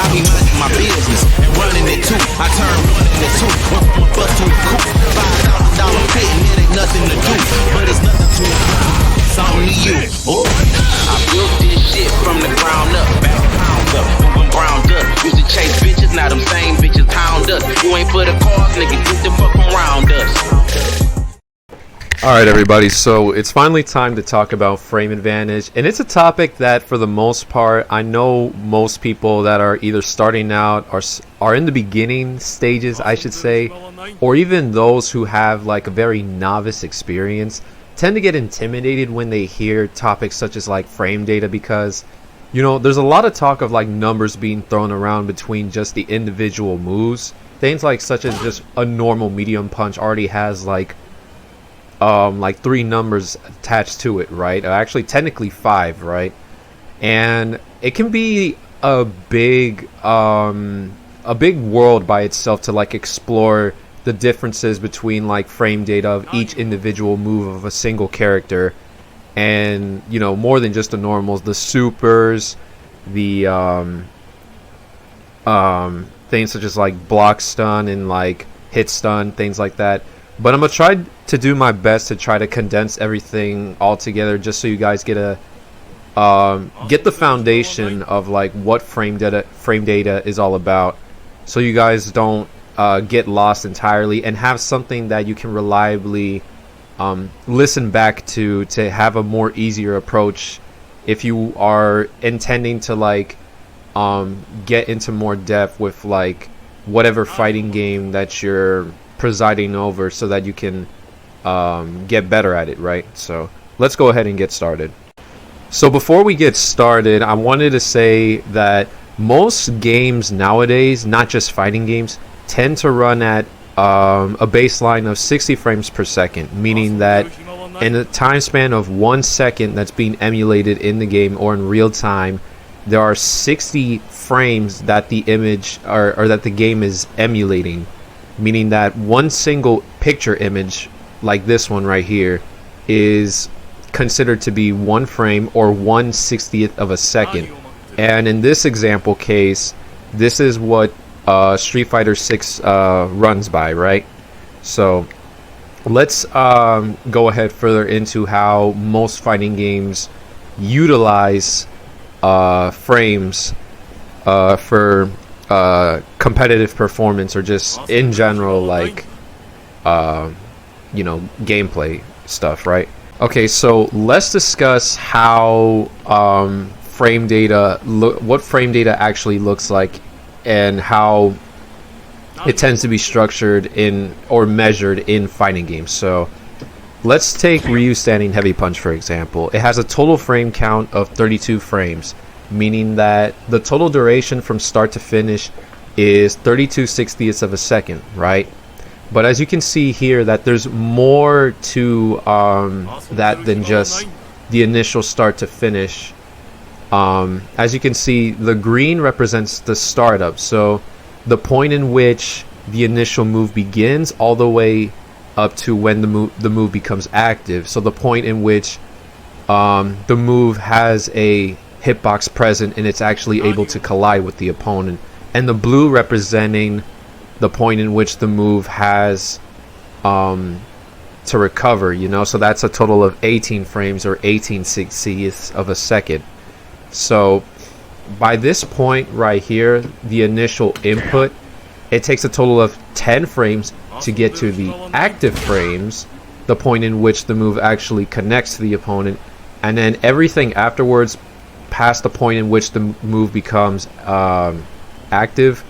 I be minding my business and running it too. I turn one into two, went from a bus to a coupe. $5,000 pit and it ain't nothing to do, but it's nothing to something to you. Ooh. I built this shit from the ground up, back pounds up, moving brown dust. Used to chase bitches, now them same bitches hound us. You ain't for the cause, nigga, get the fuck around us. Alright everybody, so it's finally time to talk about frame advantage, and it's a topic that for the most part I know most people that are either starting out or are in the beginning stages, I should say, or even those who have like a very novice experience tend to get intimidated when they hear topics such as like frame data, because you know there's a lot of talk of like numbers being thrown around between just the individual moves. Things like such as just a normal medium punch already has like 3 numbers attached to it, right? Actually technically 5, right? And it can be a big world by itself to like explore the differences between like frame data of each individual move of a single character, and you know, more than just the normals, the supers, the things such as like block stun and like hit stun, things like that. But I'm gonna try to do my best to try to condense everything all together, just so you guys get a get the foundation of like what frame data is all about, so you guys don't get lost entirely, and have something that you can reliably listen back to have a more easier approach if you are intending to like get into more depth with like whatever fighting game that you're presiding over, so that you can get better at it, right? So let's go ahead and get started. So before we get started, I wanted to say that most games nowadays, not just fighting games, tend to run at a baseline of 60 frames per second, meaning that in a time span of 1 second that's being emulated in the game or in real time, there are 60 frames that the image or that the game is emulating, meaning that one single picture image like this one right here is considered to be 1 frame or 1/60th of a second. And in this example case, this is what Street Fighter 6 runs by, right? So let's go ahead further into how most fighting games utilize frames for competitive performance, or just in general like you know, gameplay stuff, right? Okay, so let's discuss how frame data what frame data actually looks like, and how it tends to be structured in or measured in fighting games. So let's take Ryu Standing Heavy Punch for example. It has a total frame count of 32 frames, meaning that the total duration from start to finish is 32/60ths of a second, right? But as you can see here, that there's more to that than just the initial start to finish. As you can see, the green represents the startup, so the point in which the initial move begins all the way up to when the move becomes active. So the point in which the move has a hitbox present and it's actually able to collide with the opponent, and the blue representing the point in which the move has to recover, you know, so that's a total of 18 frames or 18/60ths of a second. So by this point right here, the initial input, it takes a total of 10 frames to get to the active frames, the point in which the move actually connects to the opponent, and then everything afterwards past the point in which the move becomes active.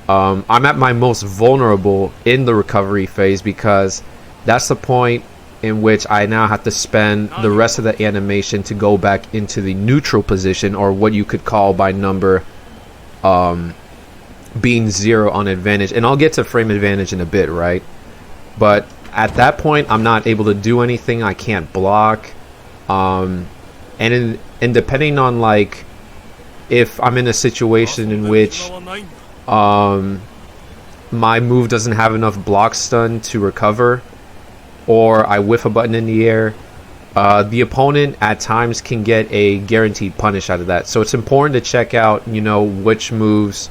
I'm at my most vulnerable in the recovery phase, because that's the point in which I now have to spend the rest of the animation to go back into the neutral position, or what you could call by number being 0 on advantage. And I'll get to frame advantage in a bit, right? But at that point, I'm not able to do anything. I can't block. And depending on like if I'm in a situation in which my move doesn't have enough block stun to recover, or I whiff a button in the air, the opponent at times can get a guaranteed punish out of that. So it's important to check out, you know, which moves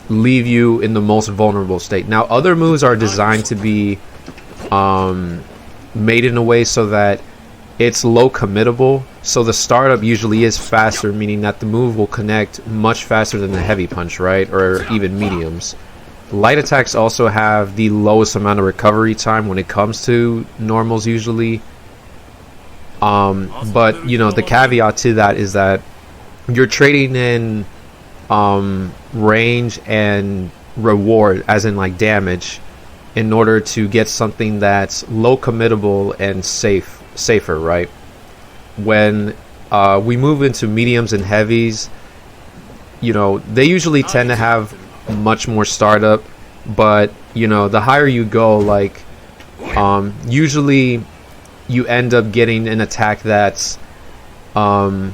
leave you in the most vulnerable state. Now, other moves are designed to be made in a way so that it's low committable. So the startup usually is faster, meaning that the move will connect much faster than the heavy punch, right? Or even mediums. Light attacks also have the lowest amount of recovery time when it comes to normals usually. But you know, the caveat to that is that you're trading in range and reward, as in like damage, in order to get something that's low committable and safer, right? When we move into mediums and heavies, you know, they usually tend to have much more startup, but you know, the higher you go, like usually you end up getting an attack that's that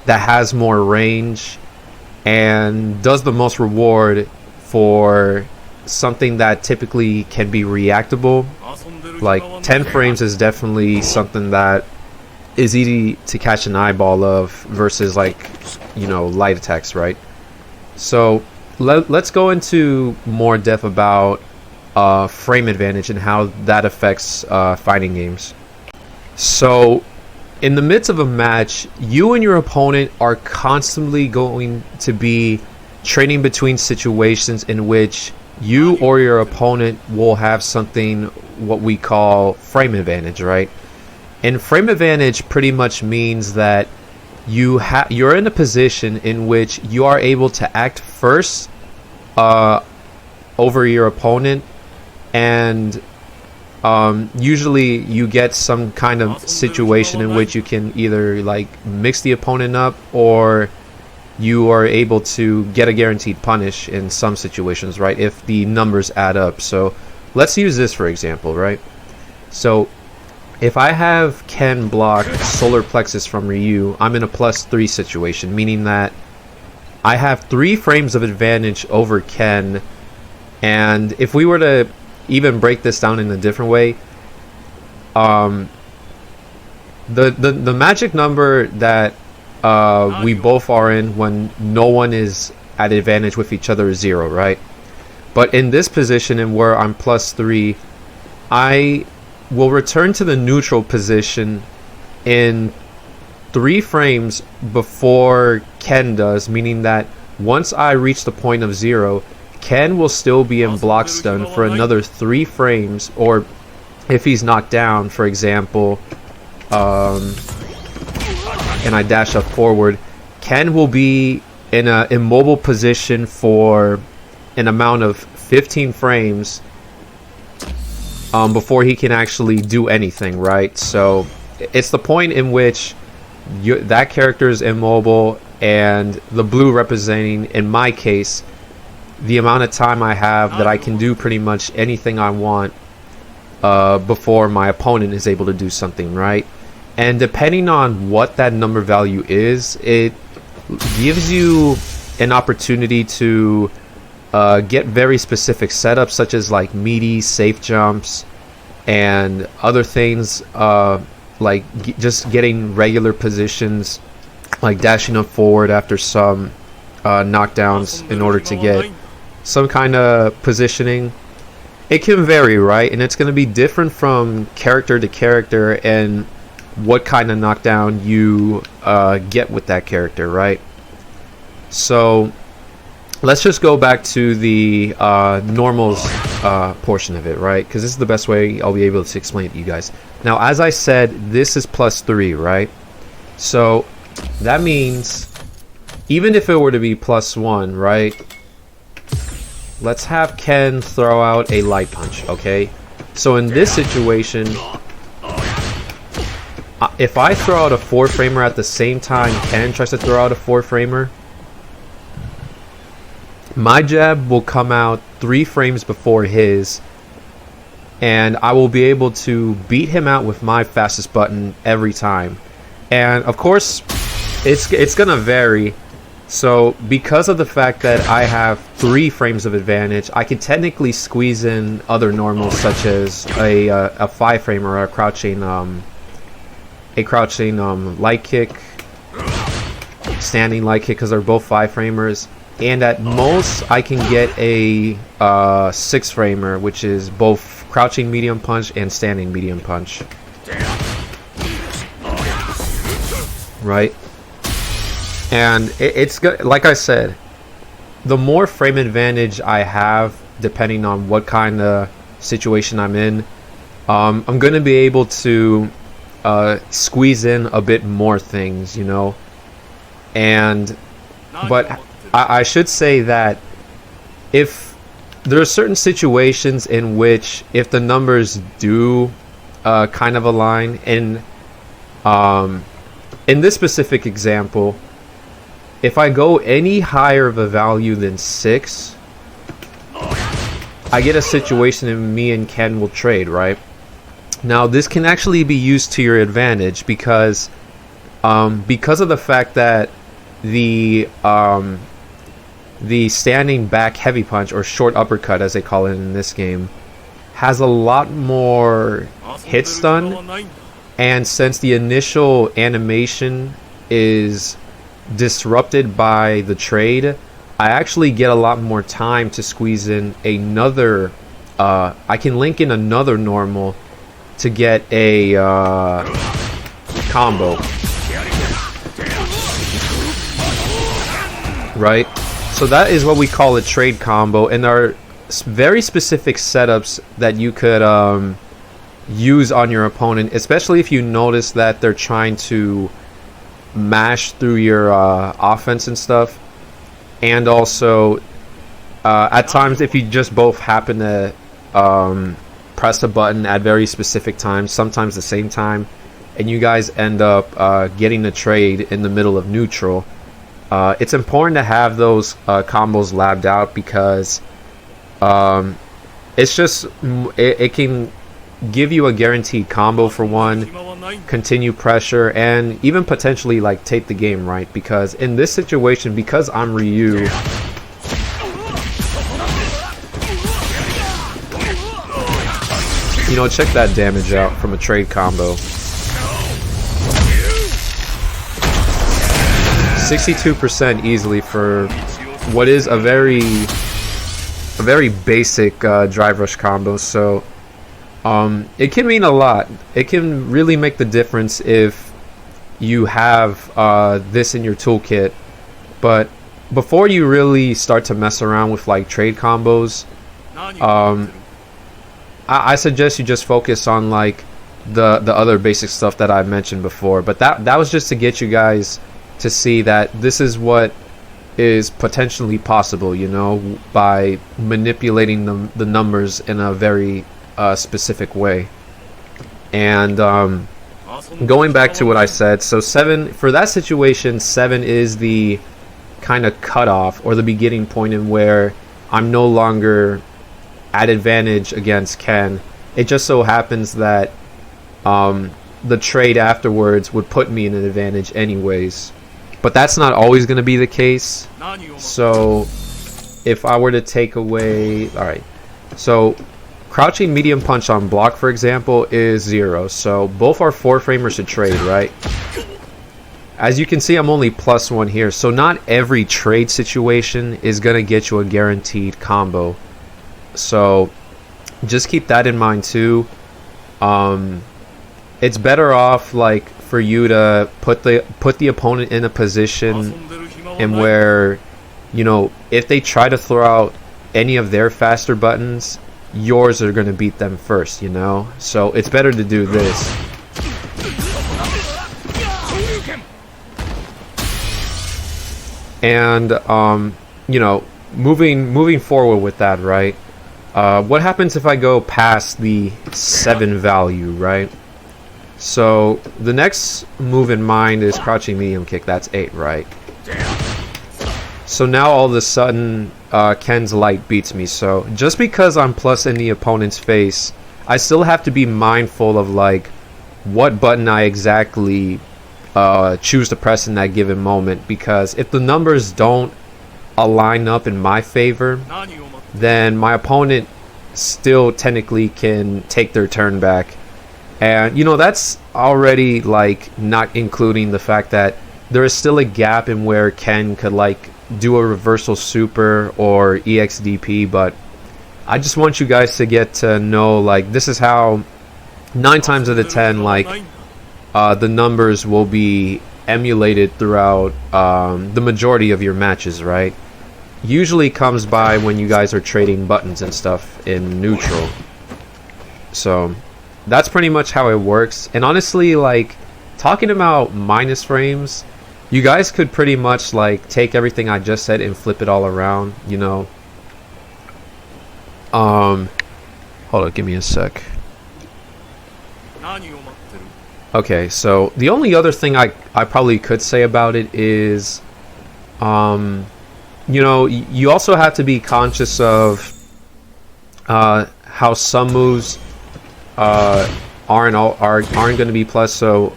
has more range and does the most reward for something that typically can be reactable. Like 10 frames is definitely something that is easy to catch an eyeball of versus, like, you know, light attacks, right? So let's go into more depth about frame advantage and how that affects fighting games. So in the midst of a match, you and your opponent are constantly going to be trading between situations in which you or your opponent will have something what we call frame advantage, right? And frame advantage pretty much means that you're in a position in which you are able to act first over your opponent, and usually you get some kind of situation in which you can either like mix the opponent up, or you are able to get a guaranteed punish in some situations, right, if the numbers add up. So let's use this for example, right? So if I have Ken block Solar Plexus from Ryu, I'm in a +3 situation, meaning that I have 3 frames of advantage over Ken. And if we were to even break this down in a different way, the magic number that we both are in when no one is at advantage with each other is 0, right? But in this position, and where I'm +3, I will return to the neutral position in 3 frames before Ken does, meaning that once I reach the point of 0, Ken will still be in block stun for another 3 frames, or if he's knocked down, for example, and I dash up forward, Ken will be in an immobile position for an amount of 15 frames before he can actually do anything, right? So it's the point in which that character is immobile, and the blue representing, in my case, the amount of time I have that I can do pretty much anything I want before my opponent is able to do something, right? And depending on what that number value is, it gives you an opportunity to get very specific setups, such as like meaty safe jumps and other things, like just getting regular positions, like dashing up forward after some knockdowns in order to get some kind of positioning. It can vary, right? And it's going to be different from character to character and what kind of knockdown you get with that character, right? So let's just go back to the normals portion of it, right? Because this is the best way I'll be able to explain it to you guys. Now, as I said, this is +3, right? So that means even if it were to be +1, right? Let's have Ken throw out a light punch, okay? So in this situation, if I throw out a 4-framer at the same time Ken tries to throw out a 4-framer, my jab will come out 3 frames before his, and I will be able to beat him out with my fastest button every time. And of course, it's gonna vary. So because of the fact that I have 3 frames of advantage, I can technically squeeze in other normals, such as a 5-framer or a crouching a crouching light kick, standing light kick, because they're both 5-framers, and at most I can get a 6-framer, which is both crouching medium punch and standing medium punch. Right? And it's good. Like I said, the more frame advantage I have, depending on what kind of situation I'm in, I'm going to be able to squeeze in a bit more things, you know. And but I should say that if there are certain situations in which, if the numbers do kind of align, and in this specific example, if I go any higher of a value than 6, I get a situation and me and Ken will trade, right? Now this can actually be used to your advantage because of the fact that the standing back heavy punch, or short uppercut as they call it in this game, has a lot more hit stun, and since the initial animation is disrupted by the trade, I actually get a lot more time to squeeze in another I can link in another normal to get a combo, right? So that is what we call a trade combo, and there are very specific setups that you could use on your opponent, especially if you notice that they're trying to mash through your offense and stuff. And also at times, if you just both happen to press a button at very specific times, sometimes the same time, and you guys end up getting a trade in the middle of neutral, it's important to have those combos labbed out, because it's just it can give you a guaranteed combo for one, continue pressure, and even potentially like take the game, right? Because in this situation, because I'm Ryu, you know, check that damage out from a trade combo. 62% easily for what is a very basic drive rush combo. So it can mean a lot. It can really make the difference if you have this in your toolkit. But before you really start to mess around with like trade combos, I suggest you just focus on like the other basic stuff that I mentioned before. But that was just to get you guys to see that this is what is potentially possible, you know, by manipulating the numbers in a very specific way. And going back to what I said, so 7, for that situation, 7 is the kind of cutoff, or the beginning point in where I'm no longer at advantage against Ken. It just so happens that the trade afterwards would put me in an advantage anyways, but that's not always going to be the case. So if I were to take away, alright, so crouching medium punch on block, for example, is 0, so both are 4-framers to trade, right? As you can see, I'm only +1 here, so not every trade situation is going to get you a guaranteed combo. So just keep that in mind too. It's better off like for you to put the opponent in a position and where, you know, if they try to throw out any of their faster buttons, yours are going to beat them first, you know? So it's better to do this. And you know, moving forward with that, right? What happens if I go past the 7 value, right? So the next move in mind is crouching medium kick. That's 8, right? So now all of a sudden Ken's light beats me. So just because I'm plus in the opponent's face, I still have to be mindful of like what button I exactly choose to press in that given moment, because if the numbers don't align up in my favor, then my opponent still technically can take their turn back. And you know, that's already like not including the fact that there is still a gap in where Ken could like do a reversal super or EXDP, but I just want you guys to get to know, like, this is how 9 times out of 10 like the numbers will be emulated throughout the majority of your matches, right? Usually comes by when you guys are trading buttons and stuff in neutral. So that's pretty much how it works. And honestly, like, talking about minus frames, you guys could pretty much like take everything I just said and flip it all around, you know. Hold on, give me a sec. Okay, so the only other thing I probably could say about it is, you know, you also have to be conscious of how some moves aren't going to be plus. So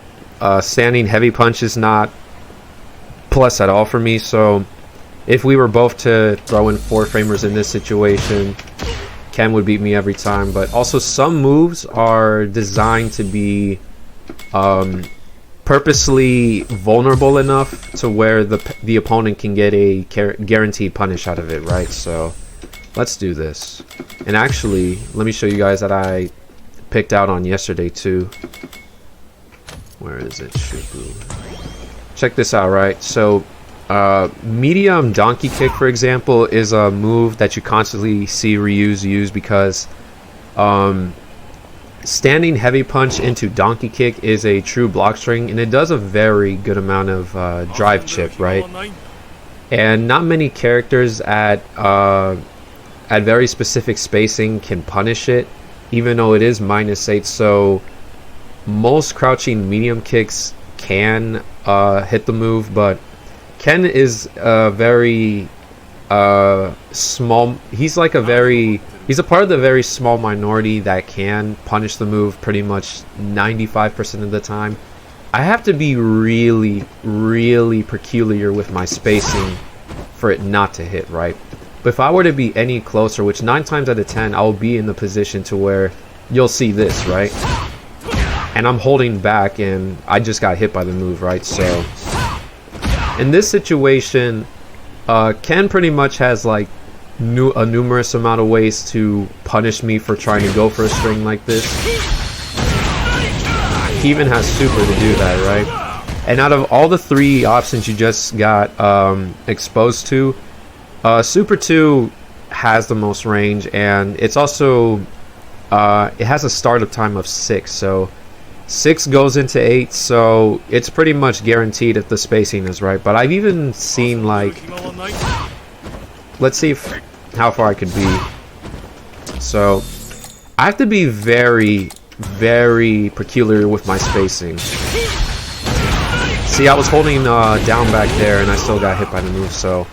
standing heavy punch is not plus at all for me. So if we were both to throw in 4-framers in this situation, Ken would beat me every time. But also some moves are designed to be purposely vulnerable enough to where the opponent can get a guaranteed punish out of it, right? So let's do this. And actually, let me show you guys that I picked out on yesterday too. Where is it? Check this out, right? So medium donkey kick, for example, is a move that you constantly see Ryu's use because standing heavy punch into donkey kick is a true block string, and it does a very good amount of drive chip, right? And not many characters at very specific spacing can punish it, even though it is -8. So most crouching medium kicks can hit the move, but Ken is a very small. He's like he's a part of the very small minority that can punish the move pretty much 95% of the time. I have to be really, really peculiar with my spacing for it not to hit, right? But if I were to be any closer, which 9 times out of 10, I'll be in the position to where you'll see this, right? And I'm holding back and I just got hit by the move, right? So in this situation, Ken pretty much has like a numerous amount of ways to punish me for trying to go for a string like this. He even has super to do that, right? And out of all the 3 options you just got exposed to, Super 2 has the most range, and it's also it has a startup time of 6, so 6 goes into 8, so it's pretty much guaranteed if the spacing is right. But I've even seen, like, let's see how far I could be. So I have to be very, very peculiar with my spacing. See, I was holding down back there and I still got hit by the move. So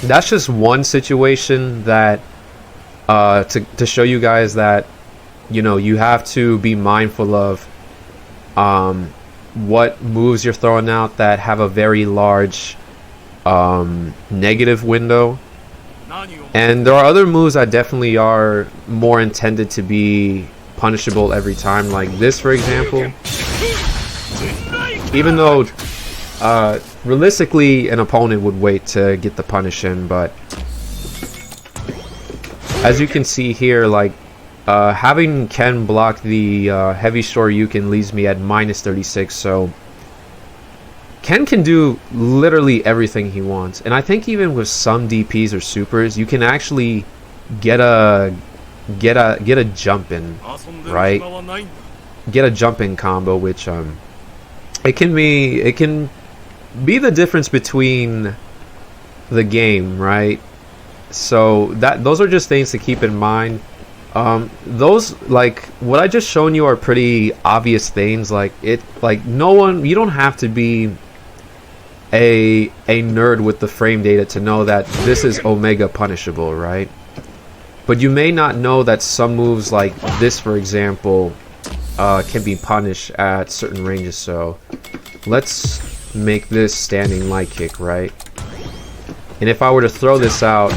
that's just one situation that to show you guys that, you know, you have to be mindful of what moves you're throwing out that have a very large negative window. And there are other moves that definitely are more intended to be punishable every time, like this, for example. Even though realistically an opponent would wait to get the punish in, but as you can see here, like having Ken block the heavy Shoryuken leaves me at -36, so Ken can do literally everything he wants. And I think even with some DPs or supers, you can actually get a jump in, right? Get a jump in combo, which it can be the difference between the game, right? So those are just things to keep in mind. Those, like what I just shown you, are pretty obvious things. Like you don't have to be a nerd with the frame data to know that this is omega punishable, right? But you may not know that some moves like this, for example, can be punished at certain ranges. So let's make this standing light kick, right? And if I were to throw this out,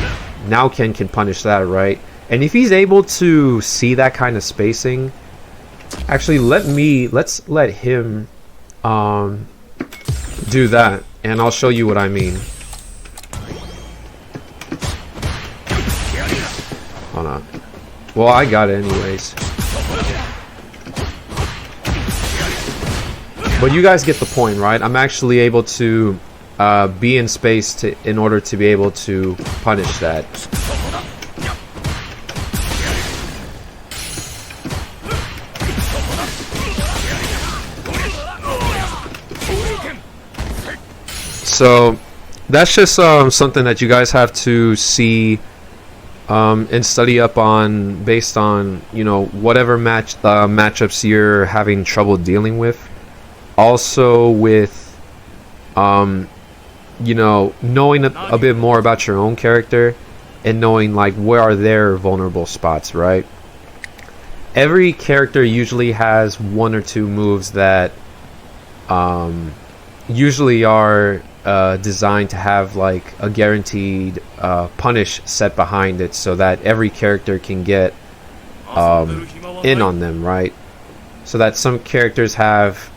now Ken can punish that, right? And if he's able to see that kind of spacing, Actually, let's let him do that, and I'll show you what I mean. Hold on. Well, I got it anyways. But you guys get the point, right? I'm actually able to be in space in order to be able to punish that. So that's just something that you guys have to see and study up on based on, you know, whatever matchups you're having trouble dealing with. Also with you know, knowing a bit more about your own character and knowing like where are their vulnerable spots, right? Every character usually has one or two moves that usually are designed to have like a guaranteed punish set behind it, so that every character can get in on them, right? So that some characters have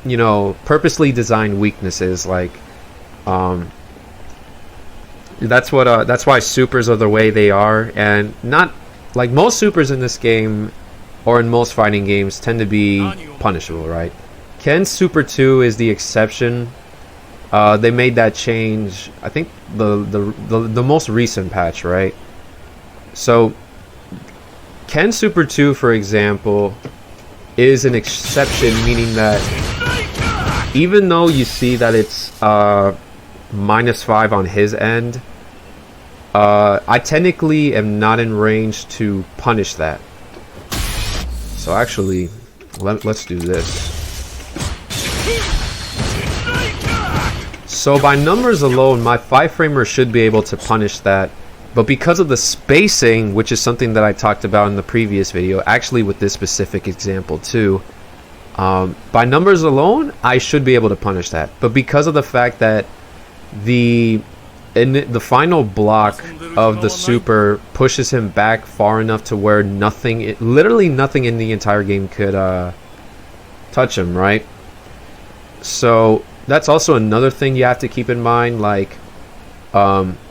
you know, purposely designed weaknesses, like that's why supers are the way they are, and not like most supers in this game or in most fighting games tend to be punishable, right? Ken's Super 2 is the exception. They made that change, I think the most recent patch, right? So Ken's Super 2, for example, is an exception, meaning that even though you see that it's -5 on his end, I technically am not in range to punish that. So actually, let's do this. So by numbers alone, my 5-framer should be able to punish that, but because of the spacing, which is something that I talked about in the previous video, actually with this specific example too, by numbers alone, I should be able to punish that. But because of the fact that the final block of the super pushes him back far enough to where literally nothing in the entire game could touch him, right? So that's also another thing you have to keep in mind, like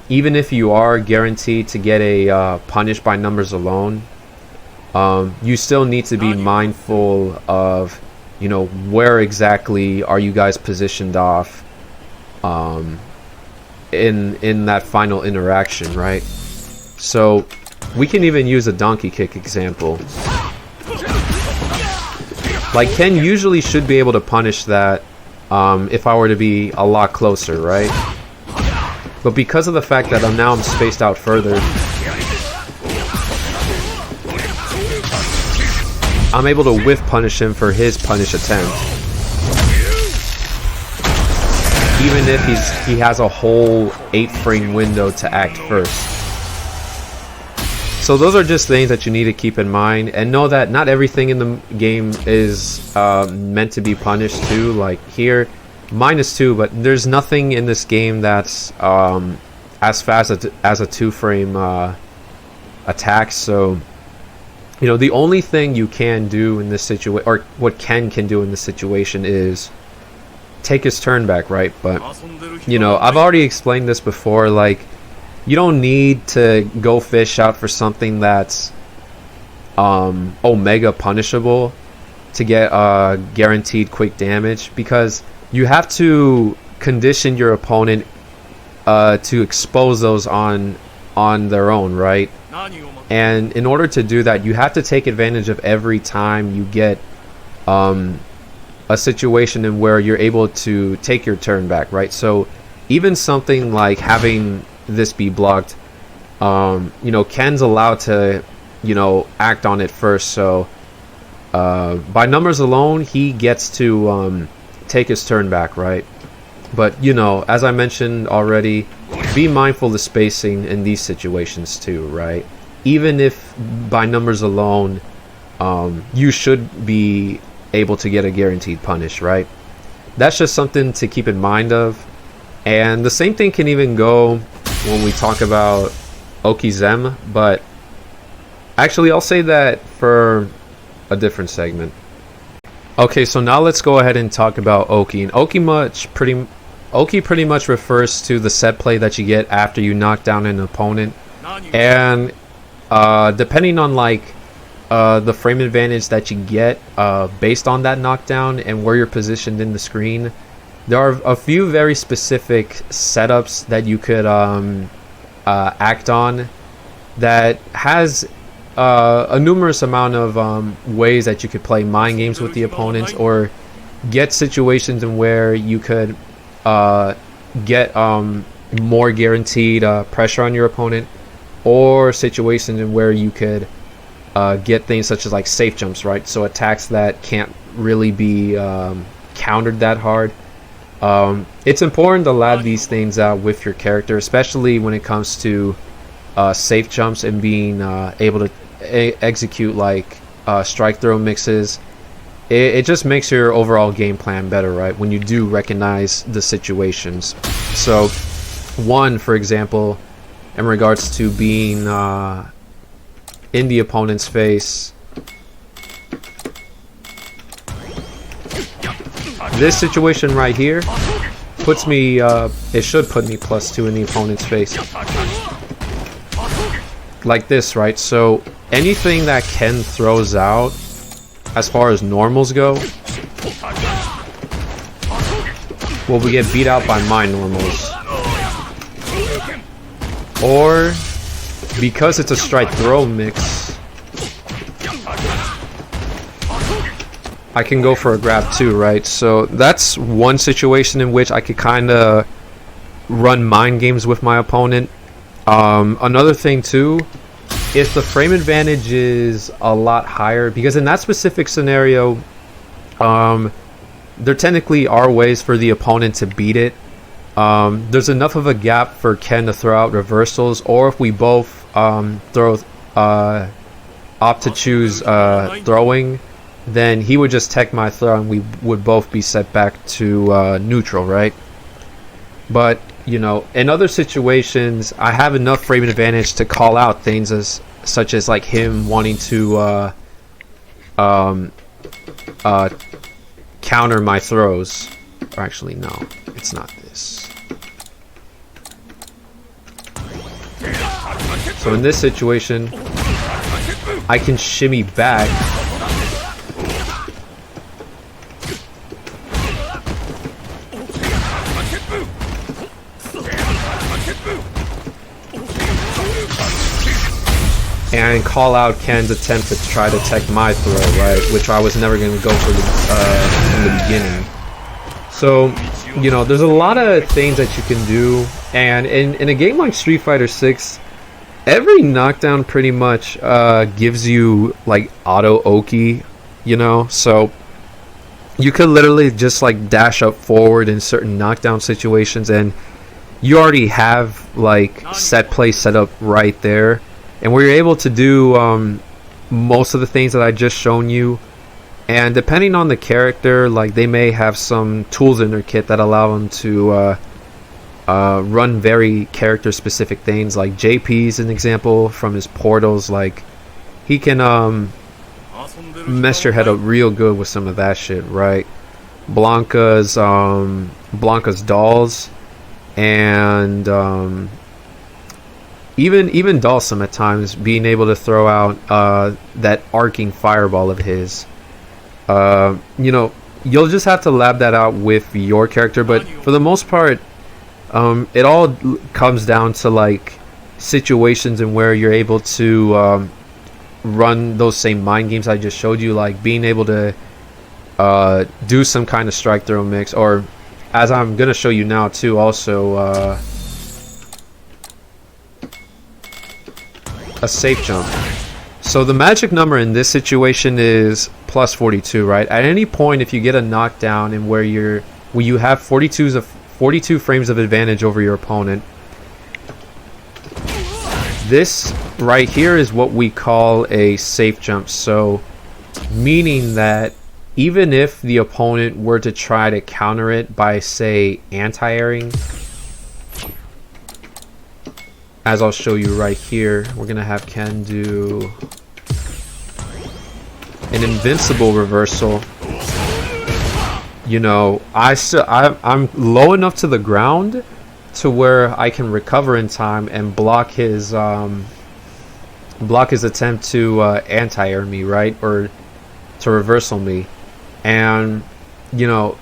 even if you are guaranteed to get a punish by numbers alone, you still need to be mindful of, you know, where exactly are you guys positioned off in that final interaction, right? So we can even use a donkey kick example. Like Ken usually should be able to punish that if I were to be a lot closer, right? But because of the fact that I'm spaced out further, I'm able to whiff punish him for his punish attempt, even if he has a whole 8-frame window to act first. So those are just things that you need to keep in mind, and know that not everything in the game is meant to be punished too. Like here, -2, but there's nothing in this game that's as fast as a 2-frame attack. So, you know, the only thing you can do in this situation, or what Ken can do in this situation, is take his turn back, right? But, you know, I've already explained this before, like, you don't need to go fish out for something that's omega punishable to get guaranteed quick damage, because you have to condition your opponent to expose those on their own, right? And in order to do that, you have to take advantage of every time you get a situation in where you're able to take your turn back, right? So even something like having this be blocked, you know, Ken's allowed to, you know, act on it first. So by numbers alone, he gets to take his turn back, right? But, you know, as I mentioned already, be mindful of the spacing in these situations too, right? Even if by numbers alone, you should be able to get a guaranteed punish, right? That's just something to keep in mind of. And the same thing can even go when we talk about OKIZEME, but Actually, I'll say that for a different segment. Okay, so now let's go ahead and talk about Oki. And Oki pretty much refers to the set play that you get after you knock down an opponent. And depending on like the frame advantage that you get based on that knockdown and where you're positioned in the screen, there are a few very specific setups that you could act on that has a numerous amount of ways that you could play mind games with the opponents or get situations in where you could get more guaranteed pressure on your opponent, or situations in where you could get things such as like safe jumps, right? So attacks that can't really be countered that hard. It's important to lab these things out with your character, especially when it comes to safe jumps and being able to execute like strike throw mixes. It just makes your overall game plan better, right, when you do recognize the situations. So one, for example, in regards to being in the opponent's face, this situation right here puts me it should put me +2 in the opponent's face, like this, right? So anything that Ken throws out as far as normals go will get beat out by my normals. Or because it's a strike throw mix, I can go for a grab too, right? So that's one situation in which I could kind of run mind games with my opponent. Another thing too, if the frame advantage is a lot higher, because in that specific scenario, there technically are ways for the opponent to beat it. There's enough of a gap for Ken to throw out reversals, or if we both opt to choose throwing, then he would just tech my throw and we would both be set back to neutral, right? But you know, in other situations, I have enough frame advantage to call out things such as like him wanting to counter my throws. Or actually, no, it's not this. So in this situation, I can shimmy back. And call out Ken's attempt to try to tech my throw, right? Which I was never going to go for in the beginning. So, you know, there's a lot of things that you can do. And in a game like Street Fighter 6, every knockdown pretty much gives you like auto Oki, you know? So you could literally just like dash up forward in certain knockdown situations and you already have like set play set up right there. And we're able to do most of the things that I just shown you. And depending on the character, like they may have some tools in their kit that allow them to run very character specific things. Like JP is an example from his portals. Like he can mess your head up real good with some of that shit, right? Blanca's dolls, and even Dalsum at times being able to throw out that arcing fireball of his. You know, you'll just have to lab that out with your character, but for the most part, it all comes down to like situations in where you're able to run those same mind games I just showed you, like being able to do some kind of strike throw mix, or as I'm gonna show you now too, also a safe jump. So the magic number in this situation is plus 42, right? At any point, if you get a knockdown and where you have 42 frames of advantage over your opponent, this right here is what we call a safe jump. So meaning that even if the opponent were to try to counter it by, say, anti-airing, as I'll show you right here, we're gonna have Ken do an invincible reversal, you know, I'm low enough to the ground to where I can recover in time and block his attempt to anti-air me, right, or to reversal me. And you know,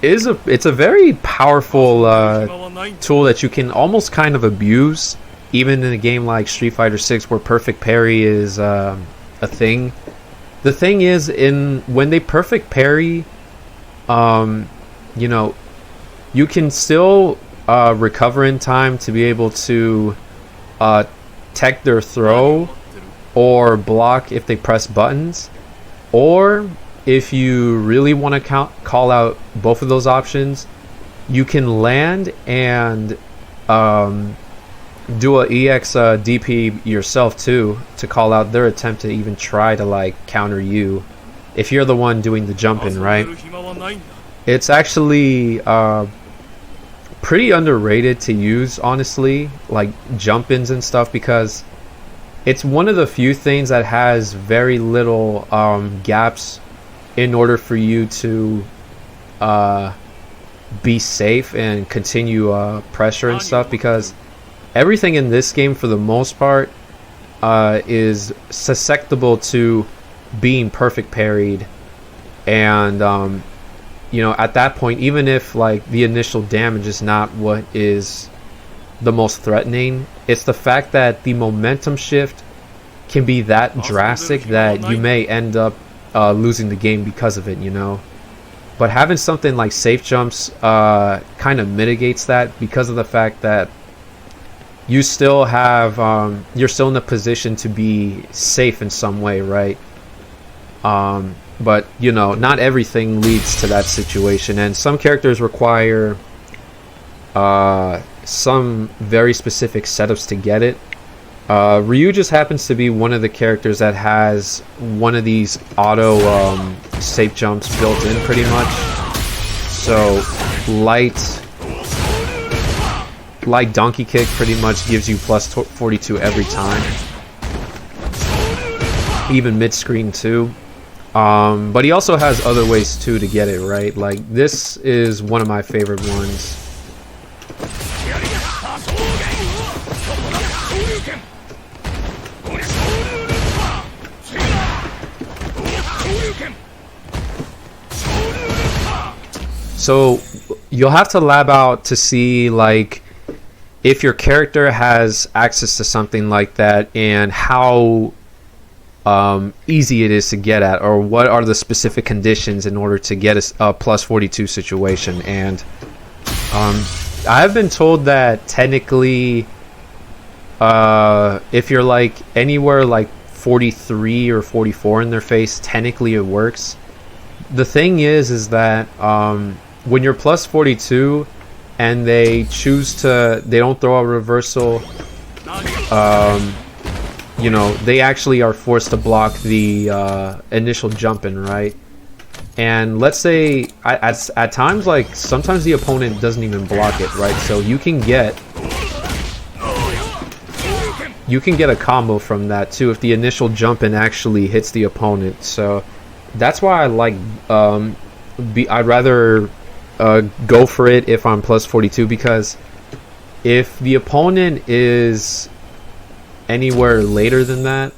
it's a very powerful tool that you can almost kind of abuse, even in a game like Street Fighter 6 where perfect parry is a thing. The thing is, when they perfect parry, you know, you can still recover in time to be able to tech their throw or block if they press buttons, or if you really want to call out both of those options, you can land and do a EX DP yourself too, to call out their attempt to even try to like counter you if you're the one doing the jumping, right? It's actually pretty underrated to use, honestly, like jump-ins and stuff, because it's one of the few things that has very little gaps in order for you to be safe and continue pressure and stuff, because everything in this game for the most part is susceptible to being perfect parried. And you know, at that point, even if like the initial damage is not what is the most threatening, it's the fact that the momentum shift can be that drastic that you may end up losing the game because of it, you know. But having something like safe jumps kind of mitigates that, because of the fact that you still have you're still in a position to be safe in some way, right? But you know, not everything leads to that situation, and some characters require some very specific setups to get it. Ryu just happens to be one of the characters that has one of these auto safe jumps built in pretty much. So light donkey kick pretty much gives you plus 42 every time, even mid screen too. But he also has other ways too to get it right. Like this is one of my favorite ones. So you'll have to lab out to see like if your character has access to something like that and how easy it is to get at, or what are the specific conditions in order to get a plus 42 situation. And I've been told that technically if you're like anywhere like 43 or 44 in their face, technically it works. The thing is that when you're plus 42 and they don't throw a reversal, you know, they actually are forced to block the initial jump-in, right? And let's say at times, like sometimes the opponent doesn't even block it, right? So you can get a combo from that too if the initial jump-in actually hits the opponent. So that's why I like I'd rather go for it if I'm plus 42, because if the opponent is anywhere later than that,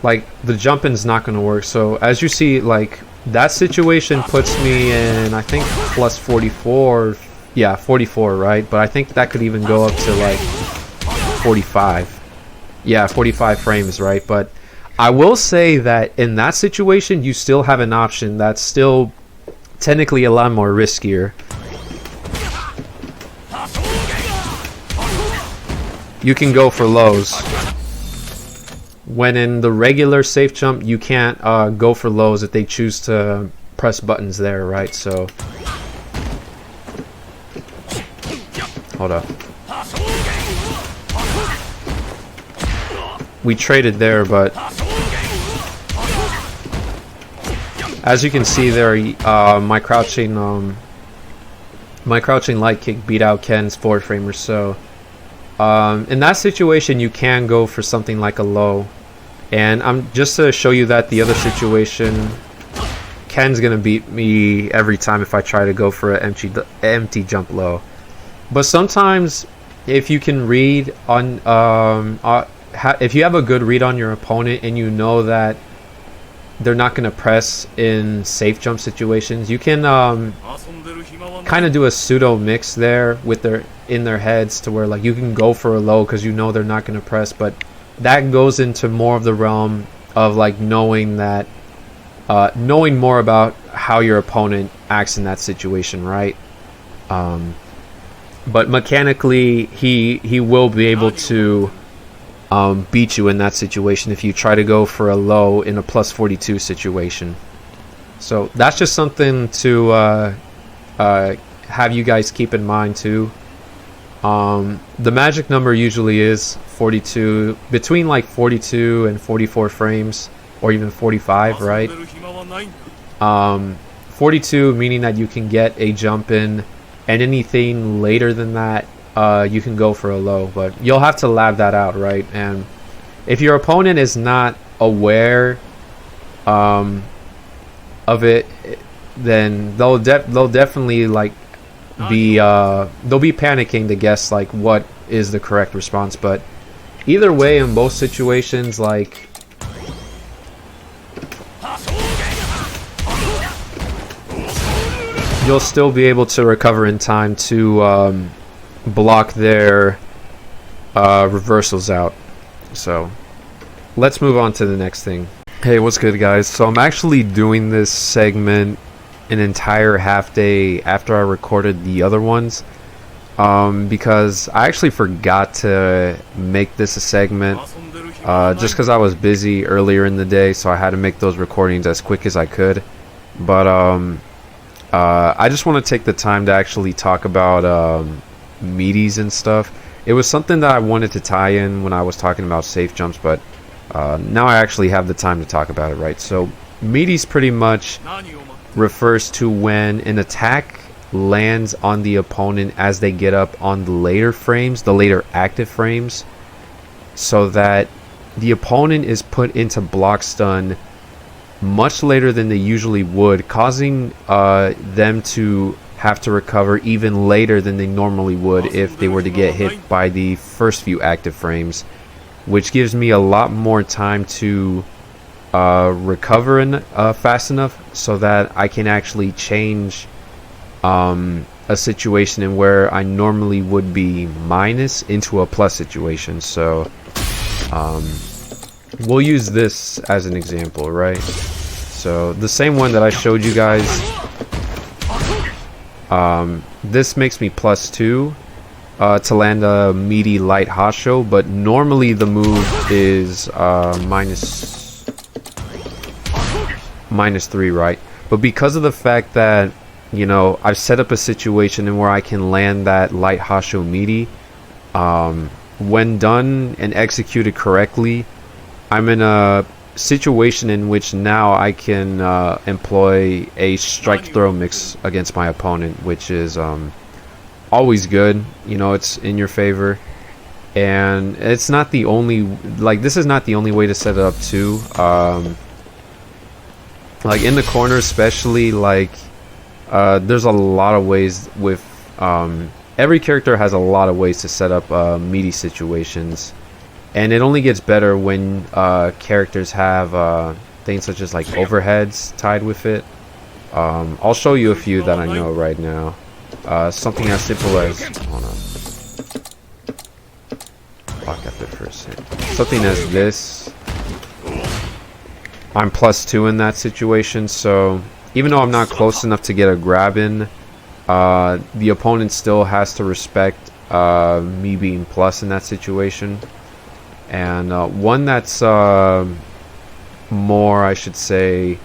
like the jump-in's not going to work. So as you see, like that situation puts me in, I think, plus 44. Yeah, 44, right? But I think that could even go up to like 45. Yeah, 45 frames, right? But I will say that in that situation, you still have an option that's still technically a lot more riskier. You can go for lows. When in the regular safe jump, you can't go for lows if they choose to press buttons there, right? So hold up. We traded there, but as you can see there, my crouching light kick beat out Ken's forward framer. So In that situation, you can go for something like a low. And I'm just to show you that the other situation, Ken's gonna beat me every time if I try to go for an empty jump low. But sometimes, if you can read on, if you have a good read on your opponent and you know that they're not gonna press in safe jump situations, you can kind of do a pseudo mix there with in their heads to where like you can go for a low because you know they're not gonna press, but that goes into more of the realm of like knowing that, knowing more about how your opponent acts in that situation, right? But mechanically, he will be able to beat you in that situation if you try to go for a low in a plus 42 situation. So that's just something to have you guys keep in mind too. The magic number usually is 42, between like 42 and 44 frames, or even 45, right? 42 meaning that you can get a jump in, and anything later than that, you can go for a low, but you'll have to lab that out, right? And if your opponent is not aware of it, then they'll definitely like be they'll be panicking to guess like what is the correct response. But either way, in both situations, like you'll still be able to recover in time to block their reversals out. So let's move on to the next thing. Hey, what's good, guys? So I'm actually doing this segment an entire half day after I recorded the other ones, because I actually forgot to make this a segment, just because I was busy earlier in the day, so I had to make those recordings as quick as I could. But I just want to take the time to actually talk about MEATIES and stuff. It was something that I wanted to tie in when I was talking about safe jumps, but now I actually have the time to talk about it, right? So MEATIES pretty much refers to when an attack lands on the opponent as they get up on the later frames, the later active frames, so that the opponent is put into block stun much later than they usually would, causing them to have to recover even later than they normally would if they were to get hit by the first few active frames, which gives me a lot more time to recover fast enough so that I can actually change a situation in where I normally would be minus into a plus situation. So we'll use this as an example, right? So the same one that I showed you guys, this makes me +2 to land a meaty light Hasho, but normally the move is -3, right? But because of the fact that, you know, I've set up a situation in where I can land that light Hasho meaty, when done and executed correctly, I'm in a situation in which now I can employ a strike throw mix against my opponent, which is always good. You know, it's in your favor, and it's not the only, like, this is not the only way to set it up too. Like in the corner especially, like there's a lot of ways with every character has a lot of ways to set up meaty situations, and it only gets better when characters have things such as like overheads tied with it. I'll show you a few that I know right now. Something as simple as, hold on, block after first hit. Something as this. I'm +2 in that situation, so even though I'm not close enough to get a grab in, the opponent still has to respect me being plus in that situation. And one that's more, I should say,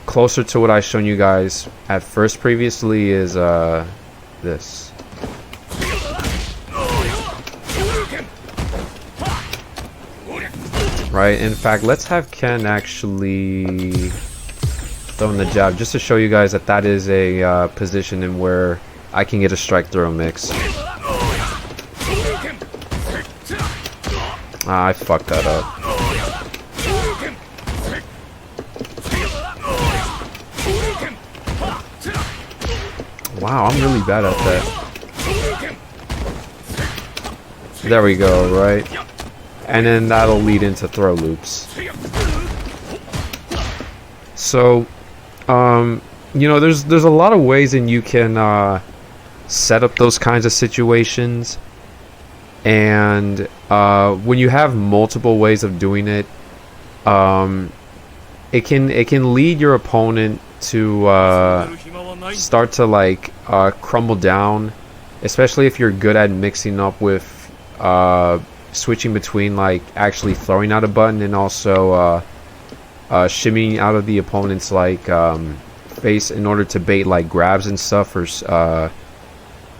closer to what I've shown you guys at first previously is this. Right, in fact, let's have Ken actually throw in the jab just to show you guys that that is a position in where I can get a strike throw mix. I fucked that up. Wow, I'm really bad at that. There we go, right? And then that'll lead into throw loops. So, you know, there's a lot of ways and you can set up those kinds of situations. And when you have multiple ways of doing it, it can lead your opponent to start to like crumble down, especially if you're good at mixing up with switching between like actually throwing out a button and also shimmying out of the opponent's like face in order to bait like grabs and stuff, or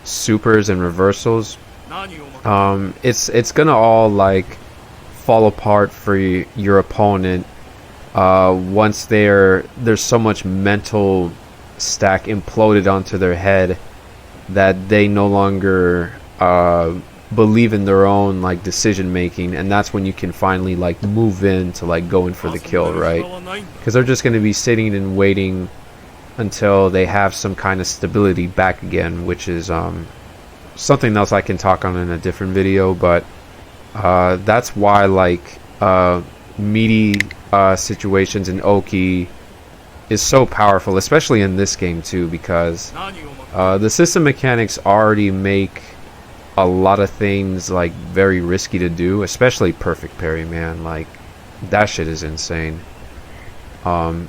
supers and reversals. It's gonna all like fall apart for your opponent once there's so much mental stack imploded onto their head that they no longer believe in their own like decision making, and that's when you can finally like move in to like go in for the kill, right? Because they're just going to be sitting and waiting until they have some kind of stability back again, which is something else I can talk on in a different video. But that's why like meaty situations in Oki is so powerful, especially in this game too, because the system mechanics already make a lot of things like very risky to do, especially perfect parry, man. Like that shit is insane.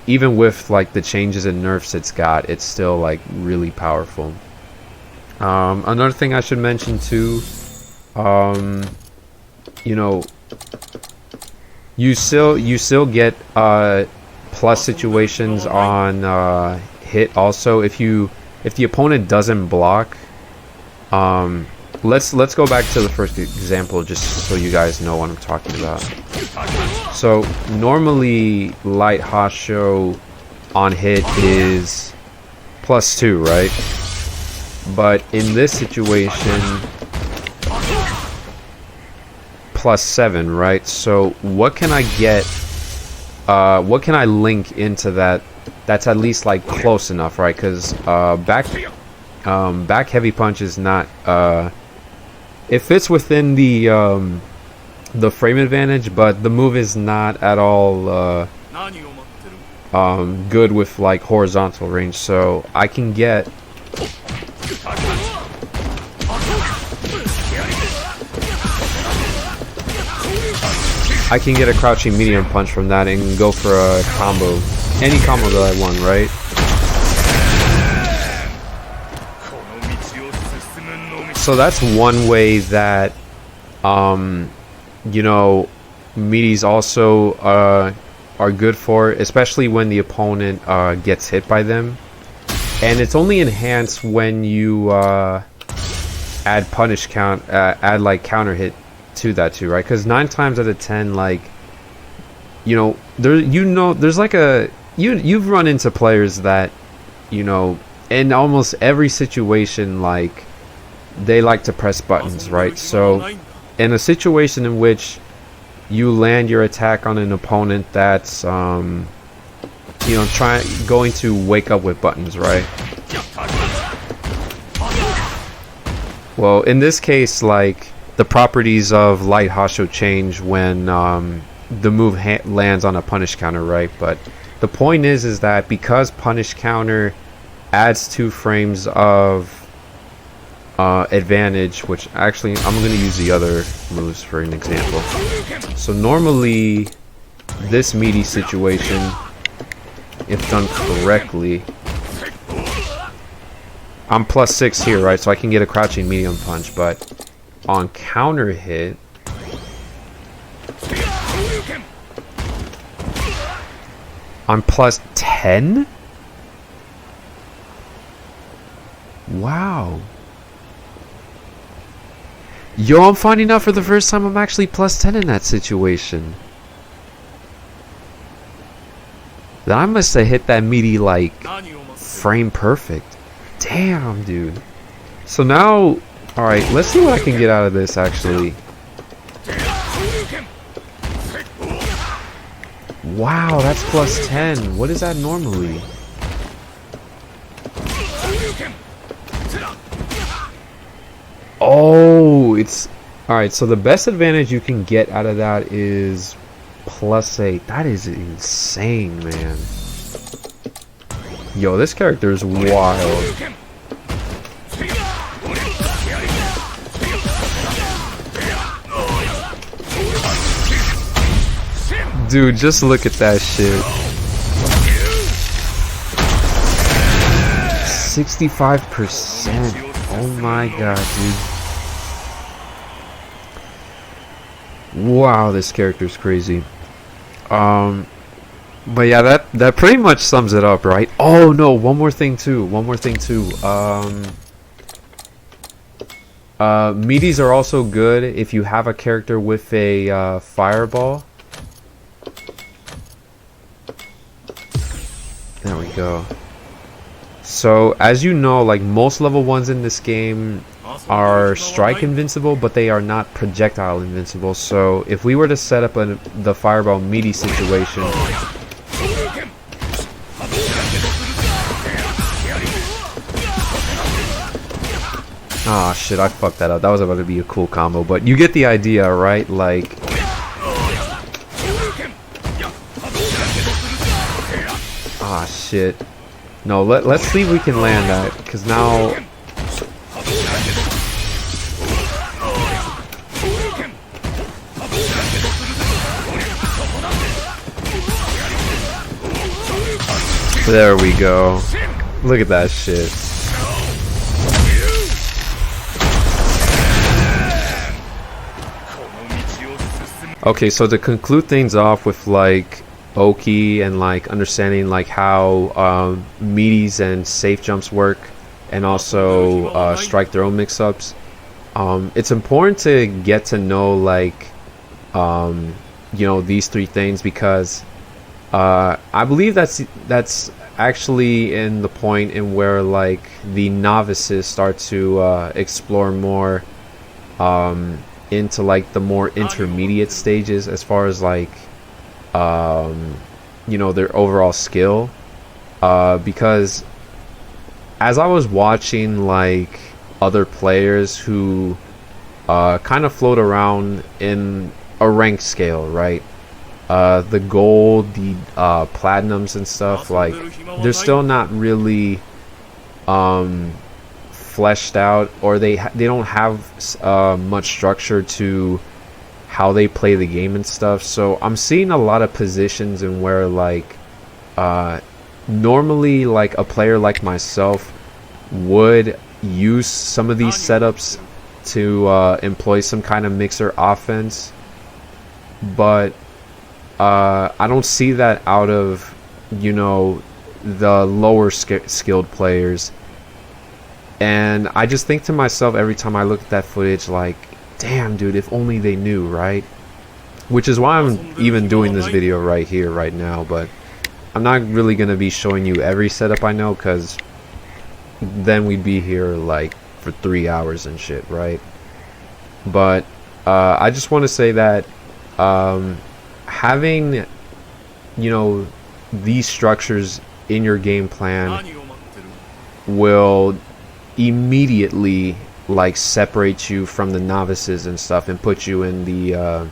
Even with like the changes and nerfs it's got, it's still like really powerful. Another thing I should mention too, you know, you still get plus situations on hit also if the opponent doesn't block. Let's go back to the first example just so you guys know what I'm talking about. So normally light Hasho on hit is +2, right? But in this situation +7, right? So what can I get, what can I link into that that's at least like close enough, right? Because back heavy punch is not it fits within the frame advantage, but the move is not at all good with like horizontal range. So I can get a crouching medium punch from that and go for a combo, any combo that I want, right? So that's one way that you know, meaties also are good for, especially when the opponent gets hit by them. And it's only enhanced when you add add like counter hit to that too, right? Because 9 times out of 10, like, you know, there's like you've run into players that, you know, in almost every situation, like, they like to press buttons, right? So in a situation in which you land your attack on an opponent that's you know, going to wake up with buttons, right? Well, in this case, like, the properties of light Hasho change when the move lands on a punish counter, right? But the point is that because punish counter adds 2 frames of advantage, which actually I'm going to use the other moves for an example. So normally this meaty situation, if done correctly, I'm +6 here, right? So I can get a crouching medium punch, but on counter hit, I'm +10? Wow. Yo, I'm finding out for the first time I'm actually +10 in that situation. Then I must have hit that meaty like frame perfect. Damn, dude. So now, alright, let's see what I can get out of this actually. Wow, that's plus 10. What is that normally? Oh, it's... Alright, so the best advantage you can get out of that is plus 8. That is insane, man. Yo, this character is wild. Dude, just look at that shit. 65%. Oh my god, dude. Wow, this character's crazy. But yeah, that pretty much sums it up, right? Oh no, one more thing too. Meaties are also good if you have a character with a fireball. There we go. So as you know, like most level 1s in this game are strike invincible, but they are not projectile invincible. So if we were to set up the fireball meaty situation, ah shit, I fucked that up. That was about to be a cool combo, but you get the idea, right? Like, ah shit. No, let's see if we can land that, because now... There we go. Look at that shit. Okay, so to conclude things off with like Oki and like understanding like how meaties and safe jumps work, and also strike their own mix-ups, it's important to get to know like you know, these three things, because I believe that's actually in the point in where like the novices start to explore more into like the more intermediate stages as far as like you know, their overall skill, because as I was watching like other players who kind of float around in a rank scale, right? The gold, the platinums and stuff, like they're still not really fleshed out, or they don't have much structure to how they play the game and stuff. So I'm seeing a lot of positions in where like normally like a player like myself would use some of these setups to employ some kind of mixer offense, but I don't see that out of, you know, the lower skilled players. And I just think to myself every time I look at that footage, like, damn, dude, if only they knew, right? Which is why I'm even doing this video right here, right now. But I'm not really going to be showing you every setup I know, because then we'd be here like for 3 hours and shit, right? But I just want to say that having, you know, these structures in your game plan will immediately like separate you from the novices and stuff, and put you in the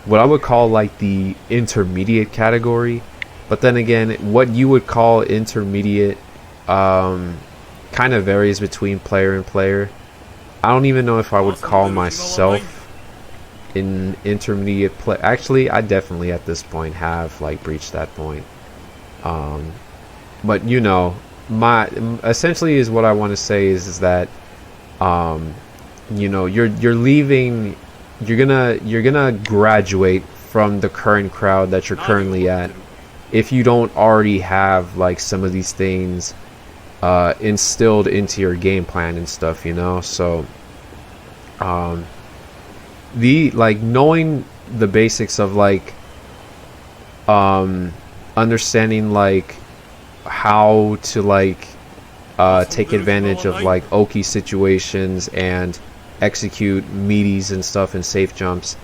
what I would call like the intermediate category. But then again, what you would call intermediate kind of varies between player and player. I don't even know if I would call myself in intermediate play. Actually, I definitely at this point have like breached that point. But you know, my essentially is what I want to say is that you know, you're leaving, you're gonna graduate from the current crowd that you're currently at if you don't already have like some of these things instilled into your game plan and stuff, you know. So the like knowing the basics of like understanding like how to like take advantage of like Oki situations and execute meaties and stuff and safe jumps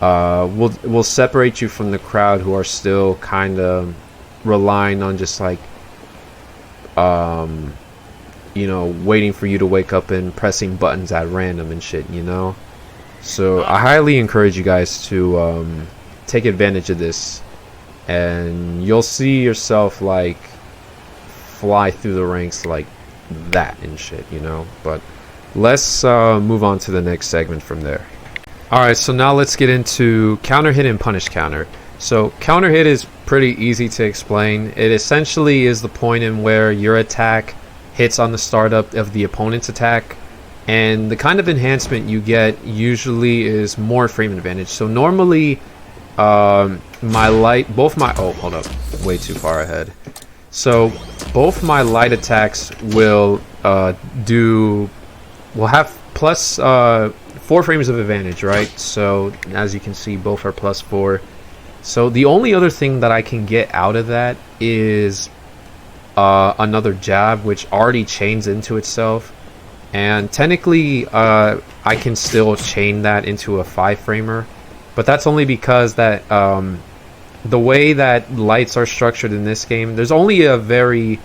will separate you from the crowd who are still kind of relying on just like you know, waiting for you to wake up and pressing buttons at random and shit, you know. So I highly encourage you guys to take advantage of this, and you'll see yourself like fly through the ranks like that and shit, you know. But let's move on to the next segment from there. Alright, so now let's get into counter hit and punish counter. So counter hit is pretty easy to explain. It essentially is the point in where your attack hits on the startup of the opponent's attack, and the kind of enhancement you get usually is more frame advantage. So normally both my oh, hold up, way too far ahead. So both my light attacks will have plus 4 frames of advantage, right? So as you can see, both are plus 4. So the only other thing that I can get out of that is another jab, which already chains into itself, and technically I can still chain that into a 5-framer, but that's only because that the way that lights are structured in this game, there's only a very,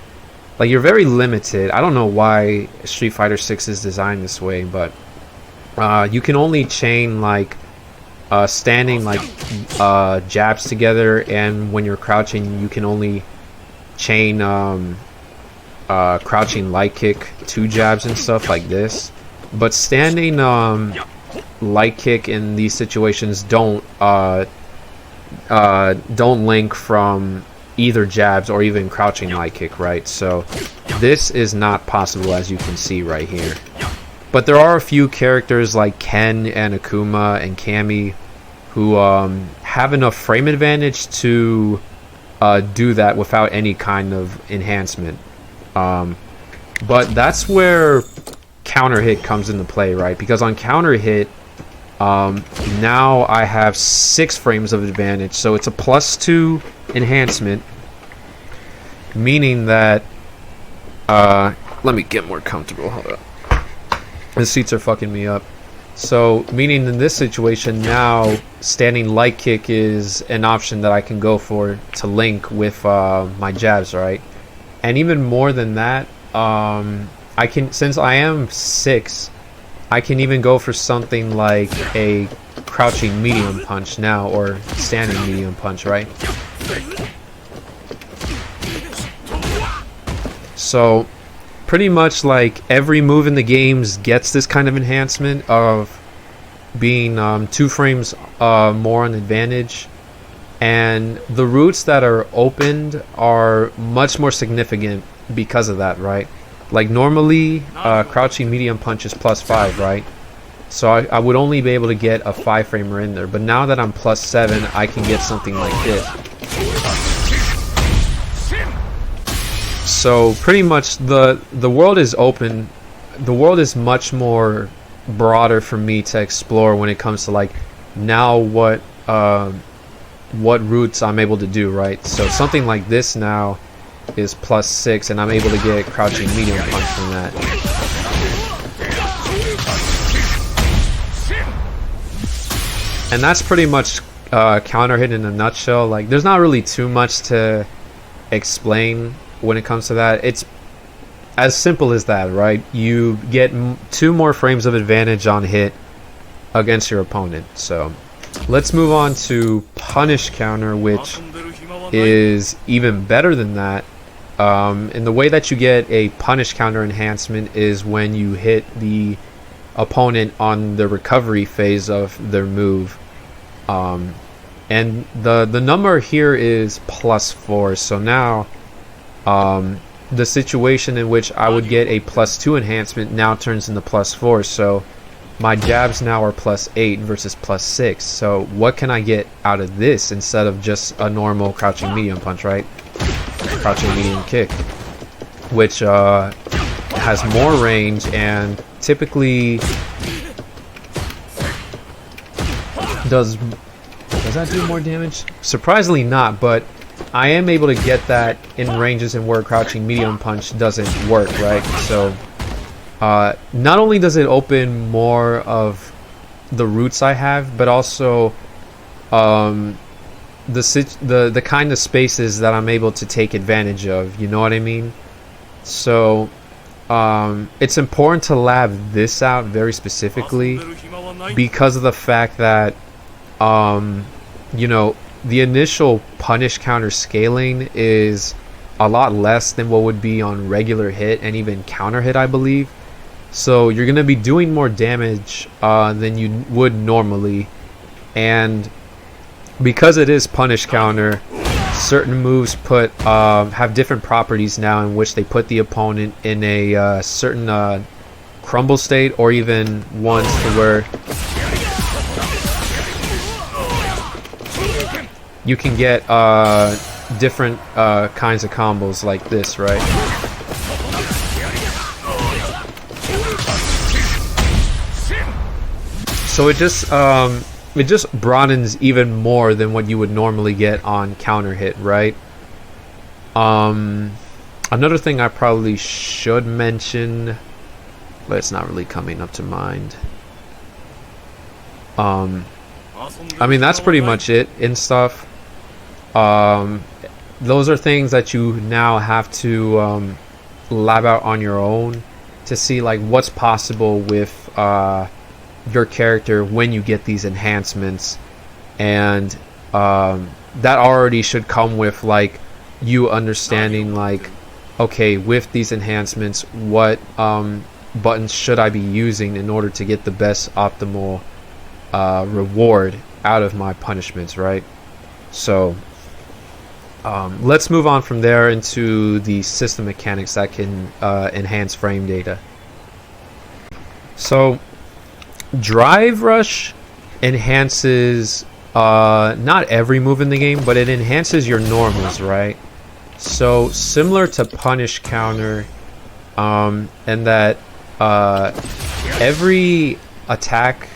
like, you're very limited. I don't know why Street Fighter 6 is designed this way, but you can only chain like standing like jabs together, and when you're crouching you can only chain crouching light kick 2 jabs and stuff like this. But standing light kick in these situations don't link from either jabs or even crouching light kick, right? So this is not possible, as you can see right here. But there are a few characters like Ken and Akuma and Cammy who have enough frame advantage to do that without any kind of enhancement. But that's where counter hit comes into play, right? Because on counter hit, now I have 6 frames of advantage, so it's a +2 enhancement, meaning that let me get more comfortable. Hold up, the seats are fucking me up. So meaning in this situation now, standing light kick is an option that I can go for to link with my jabs, right? And even more than that, I can, since I am 6, I can even go for something like a crouching medium punch now, or standing medium punch, right? So pretty much like every move in the games gets this kind of enhancement of being 2 frames more on advantage, and the routes that are opened are much more significant because of that, right? Like normally crouching medium punch is +5, right? So I would only be able to get a 5-framer in there, but now that I'm +7, I can get something like this. So pretty much the world is open. The world is much more broader for me to explore when it comes to like now what routes I'm able to do, right? So something like this now is +6, and I'm able to get crouching medium punch from that. And that's pretty much counter hit in a nutshell. Like there's not really too much to explain when it comes to that. It's as simple as that, right? You get 2 more frames of advantage on hit against your opponent. So let's move on to punish counter, which is even better than that. And the way that you get a punish counter enhancement is when you hit the opponent on the recovery phase of their move. And the number here is +4. So now the situation in which I would get a +2 enhancement now turns into +4. So my jabs now are +8 versus +6. So what can I get out of this instead of just a normal crouching medium punch, right? Crouching medium kick, which has more range and typically does that do more damage? Surprisingly not, but I am able to get that in ranges and where crouching medium punch doesn't work, right? So not only does it open more of the routes I have, but also the kind of spaces that I'm able to take advantage of. You know what I mean? So it's important to lab this out very specifically because of the fact that you know, the initial punish counter scaling is a lot less than what would be on regular hit and even counter hit, I believe. So you're going to be doing more damage than you would normally, and because it is punish counter, certain moves have different properties now in which they put the opponent in a certain crumble state, or even ones to where you can get different kinds of combos like this, right? So it just broadens even more than what you would normally get on counter hit, right? Another thing I probably should mention, but it's not really coming up to mind. I mean, that's pretty much it in stuff. Those are things that you now have to lab out on your own to see like what's possible with your character when you get these enhancements, and that already should come with like you understanding like, okay, with these enhancements, what buttons should I be using in order to get the best optimal reward out of my punishments, right? So let's move on from there into the system mechanics that can enhance frame data. So Drive Rush enhances not every move in the game, but it enhances your normals, right? So similar to punish counter, and that every attack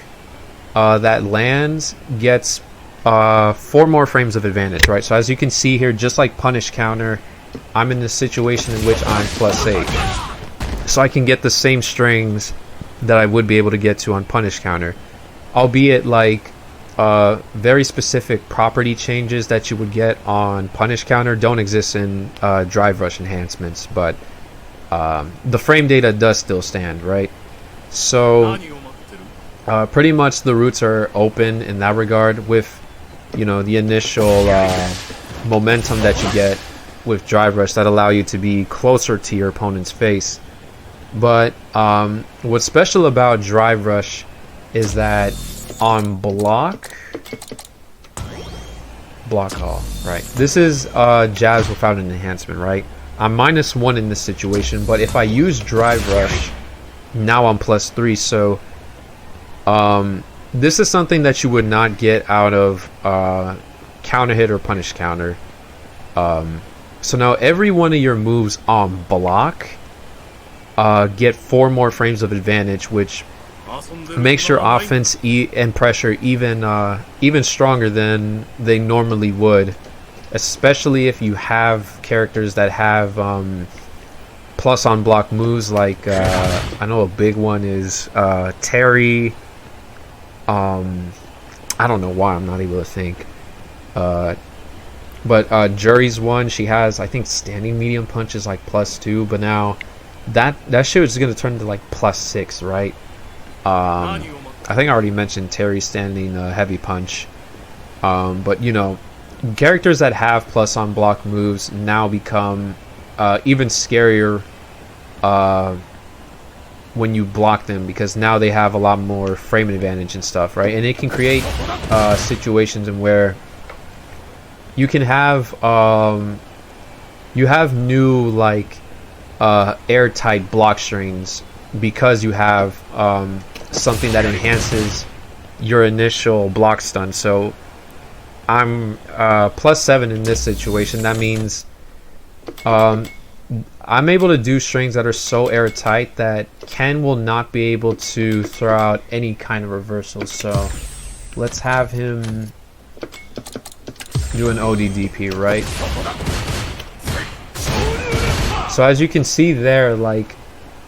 that lands gets 4 more frames of advantage, right? So as you can see here, just like punish counter, I'm in this situation in which I'm +8, so I can get the same strings that I would be able to get to on punish counter, albeit like very specific property changes that you would get on punish counter don't exist in Drive Rush enhancements, but the frame data does still stand, right? So pretty much the routes are open in that regard, with, you know, the initial momentum that you get with Drive Rush that allow you to be closer to your opponent's face. But what's special about Drive Rush is that on block hall, right? This is jabs without an enhancement, right? I'm -1 in this situation, but if I use Drive Rush, now I'm +3. So this is something that you would not get out of counter hit or punish counter. So now every one of your moves on block get 4 more frames of advantage, which makes your offense and pressure even stronger than they normally would, especially if you have characters that have plus on block moves. Like I know a big one is Terry. I don't know why I'm not able to think, but Jury's one, she has, I think, standing medium punch is like +2, but now that shit is going to turn to like +6, right? I think I already mentioned Terry's standing heavy punch, but you know, characters that have plus on block moves now become even scarier when you block them, because now they have a lot more frame advantage and stuff, right? And it can create situations in where you can have new like airtight block strings because you have something that enhances your initial block stun. So I'm +7 in this situation. That means I'm able to do strings that are so airtight that Ken will not be able to throw out any kind of reversal. So let's have him do an ODDP, right? So as you can see there, like,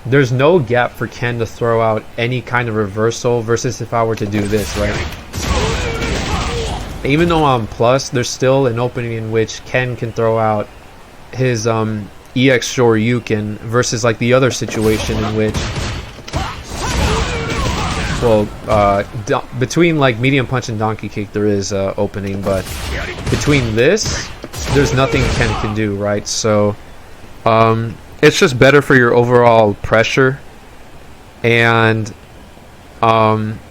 there's no gap for Ken to throw out any kind of reversal versus if I were to do this, right? even though I'm plus, there's still an opening in which Ken can throw out his EX Shoryuken versus like the other situation in which, well, between like medium punch and donkey kick there is opening, but between this, there's nothing Ken can do, right? So it's just better for your overall pressure, and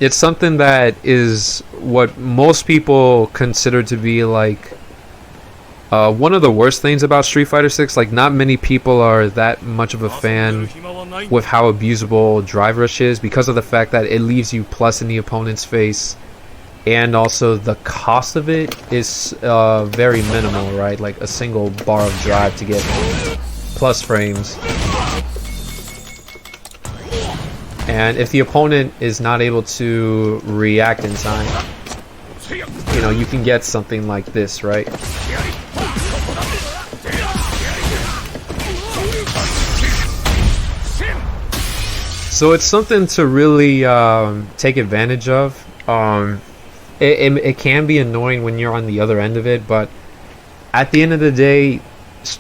it's something that is what most people consider to be like one of the worst things about Street Fighter 6. Like, not many people are that much of a fan with how abusable Drive Rush is, because of the fact that it leaves you plus in the opponent's face, and also the cost of it is very minimal, right? Like a single bar of drive to get plus frames. And if the opponent is not able to react in time, you know, you can get something like this, right? So it's something to really take advantage of. It can be annoying when you're on the other end of it, but at the end of the day,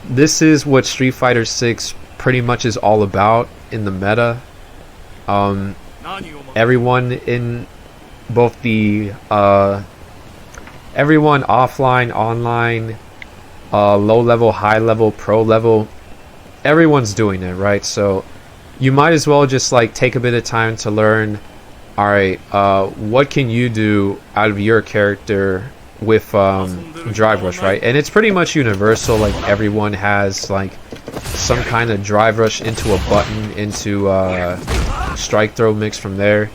this is what Street Fighter 6 pretty much is all about in the meta. Everyone in both the everyone offline, online, low level, high level, pro level, everyone's doing it, right? So you might as well just like take a bit of time to learn, all right, what can you do out of your character with Drive Rush, right? And it's pretty much universal. Like, everyone has like some kind of Drive Rush into a button, into strike throw mix from there.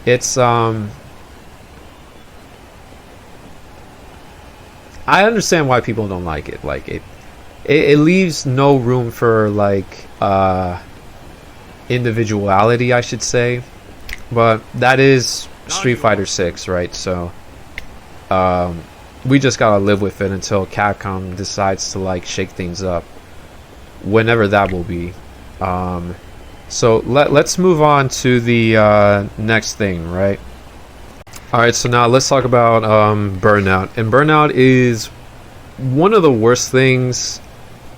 It's I understand why people don't like it. Like, it leaves no room for like individuality, I should say, but that is Street Fighter 6, right? So we just gotta live with it until Capcom decides to like shake things up, whenever that will be. So let's move on to the next thing, right? Alright, so now let's talk about Burnout. And Burnout is one of the worst things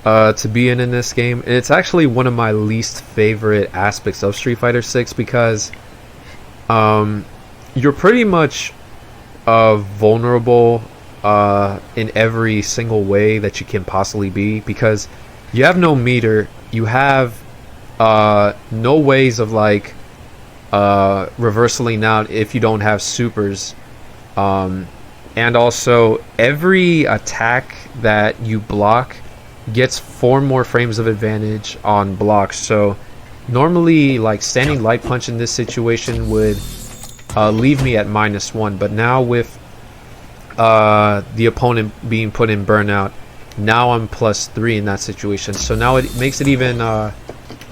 to be in this game. And it's actually one of my least favorite aspects of Street Fighter 6, because you're pretty much vulnerable in every single way that you can possibly be, because you have no meter, you have no ways of like reversing out if you don't have supers, and also every attack that you block gets 4 more frames of advantage on blocks. So normally, like, standing light punch in this situation would leave me at -1, but now with the opponent being put in Burnout, now I'm +3 in that situation. So now it makes it even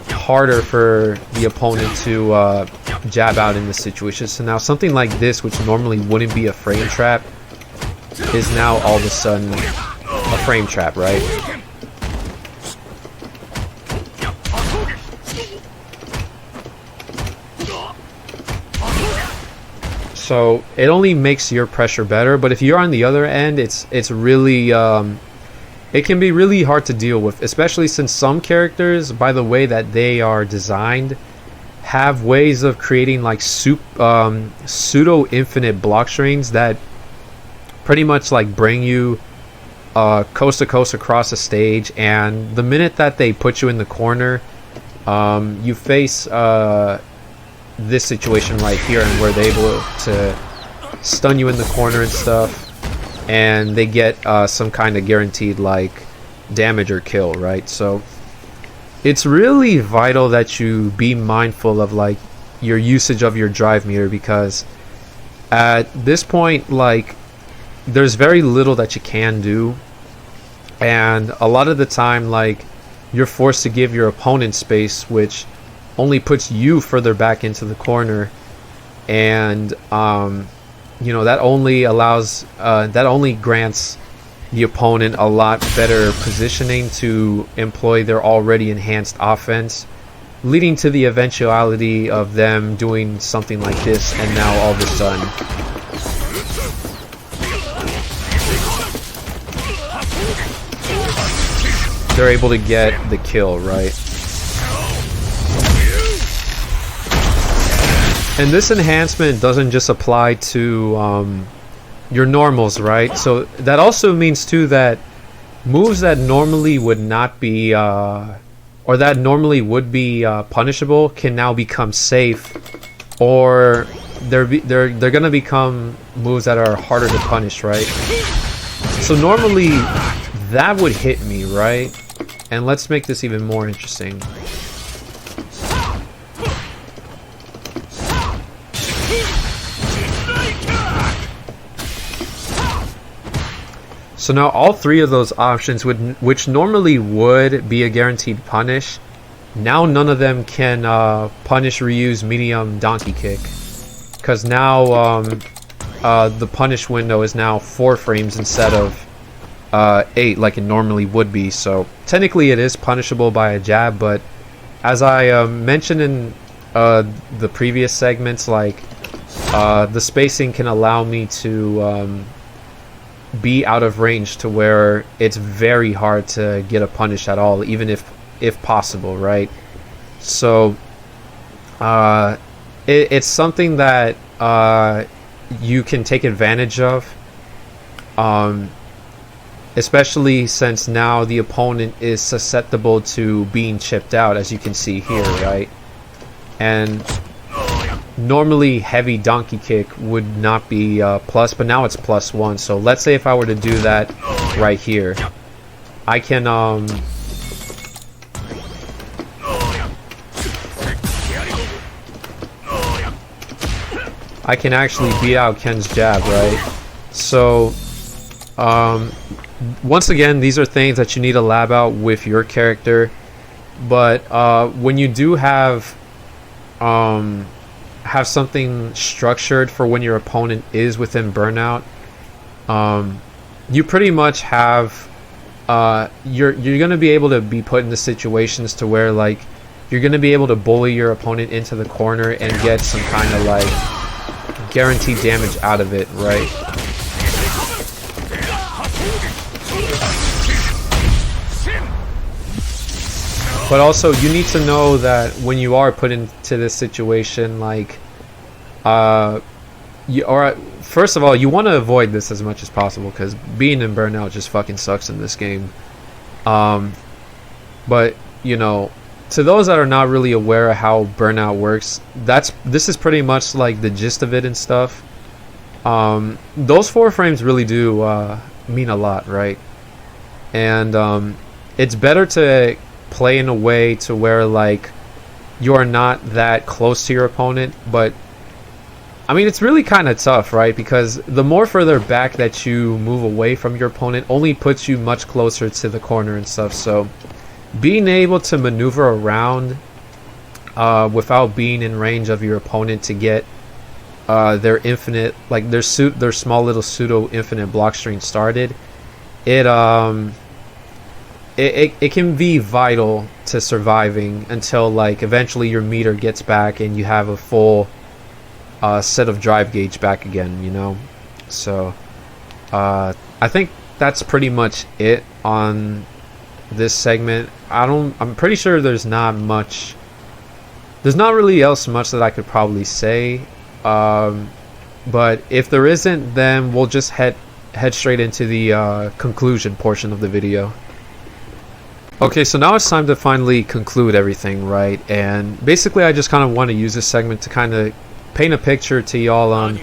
harder for the opponent to jab out in this situation. So now something like this, which normally wouldn't be a frame trap, is now all of a sudden a frame trap, right? So it only makes your pressure better, but if you're on the other end, it's really it can be really hard to deal with, especially since some characters, by the way that they are designed, have ways of creating like pseudo infinite block strings that pretty much like bring you coast to coast across a stage, and the minute that they put you in the corner, you face this situation right here, and where they're able to stun you in the corner and stuff, and they get some kind of guaranteed like damage or kill, right? So it's really vital that you be mindful of like your usage of your drive meter, because at this point, like, there's very little that you can do, and a lot of the time, like, you're forced to give your opponent space, which only puts you further back into the corner, and you know, that only allows that only grants the opponent a lot better positioning to employ their already enhanced offense, leading to the eventuality of them doing something like this, and now all of a sudden they're able to get the kill, right? And this enhancement doesn't just apply to your normals, right? So that also means too that moves that normally would not be or that normally would be punishable can now become safe, or they're gonna become moves that are harder to punish, right? So normally that would hit me, right? And let's make this even more interesting. So now all three of those options, which normally would be a guaranteed punish, now none of them can punish Ryu's medium donkey kick. Because now the punish window is now 4 frames instead of 8 like it normally would be. So technically it is punishable by a jab, but as I mentioned in the previous segments, like the spacing can allow me to be out of range to where it's very hard to get a punish at all, even if possible, right? So it's something that you can take advantage of, especially since now the opponent is susceptible to being chipped out, as you can see here, right? And normally heavy donkey kick would not be plus, but now it's +1. So let's say if I were to do that right here, I can actually beat out Ken's jab, right? So once again, these are things that you need to lab out with your character, but when you do have something structured for when your opponent is within burnout, you pretty much have you're gonna be able to be put into situations to where like you're gonna be able to bully your opponent into the corner and get some kind of like guaranteed damage out of it, right? But also, you need to know that when you are put into this situation, like, first of all, you want to avoid this as much as possible, because being in burnout just fucking sucks in this game. But, you know, to those that are not really aware of how burnout works, this is pretty much like the gist of it and stuff. Those 4 frames really do mean a lot, right? And it's better to play in a way to where like you're not that close to your opponent, but I mean it's really kind of tough, right? Because the more further back that you move away from your opponent only puts you much closer to the corner and stuff. So being able to maneuver around without being in range of your opponent to get their infinite, like their small little pseudo infinite block string started, it can be vital to surviving until like eventually your meter gets back and you have a full set of drive gauge back again, you know. So I think that's pretty much it on this segment. I'm pretty sure there's not really else much that I could probably say, but if there isn't, then we'll just head straight into the conclusion portion of the video. Okay, so now it's time to finally conclude everything, right? And basically I just kind of want to use this segment to kind of paint a picture to y'all on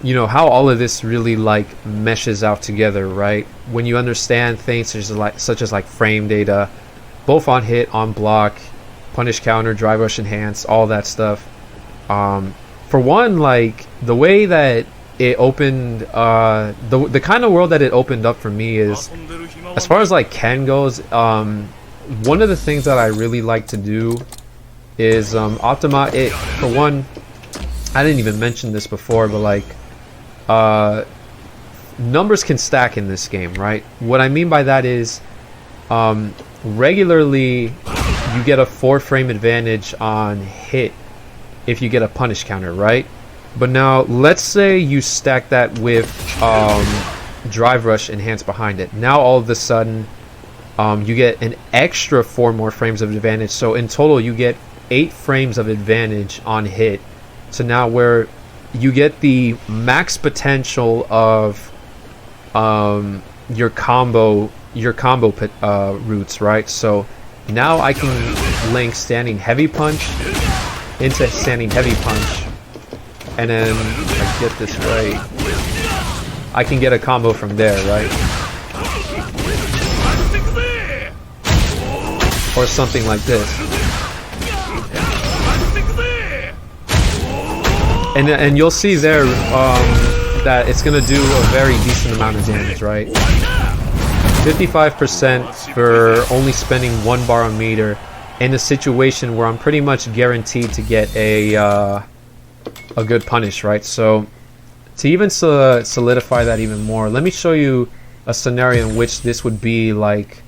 you know, how all of this really like meshes out together, right? When you understand things such as frame data, both on hit, on block, punish counter, drive rush enhance, all that stuff. For one, like the way that it opened, the kind of world that it opened up for me is, as far as like Ken goes, one of the things that I really like to do is optimize it. For one, I didn't even mention this before, but like numbers can stack in this game, right? What I mean by that is regularly you get a 4 frame advantage on hit if you get a punish counter, right? But now let's say you stack that with drive rush enhance behind it. Now all of a sudden you get an extra 4 more frames of advantage. So in total, you get 8 frames of advantage on hit. So now where you get the max potential of your combo routes, right? So now I can link standing heavy punch into standing heavy punch, and then if I get this right, I can get a combo from there, right? Or something like this. And you'll see there that it's gonna do a very decent amount of damage, right? 55% for only spending 1 bar on meter in a situation where I'm pretty much guaranteed to get a good punish, right? So to even solidify that even more, let me show you a scenario in which this would be like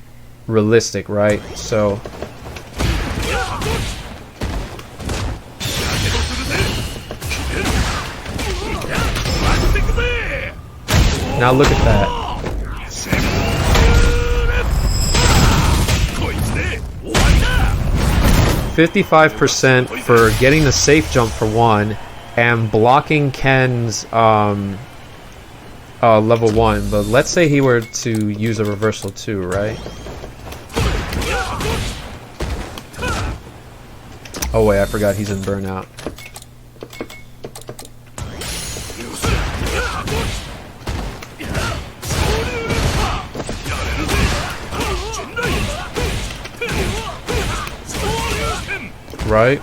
realistic, right? So now look at that. 55% for getting the safe jump for 1 and blocking Ken's level 1, but let's say he were to use a reversal too, right? Oh wait, I forgot he's in burnout. Right?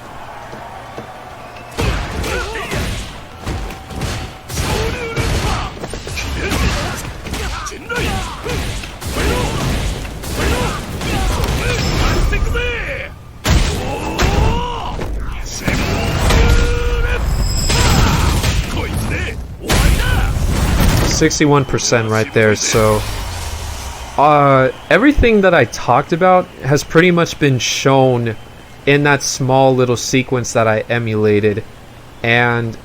%61 right there. So everything that I talked about has pretty much been shown in that small little sequence that I emulated, and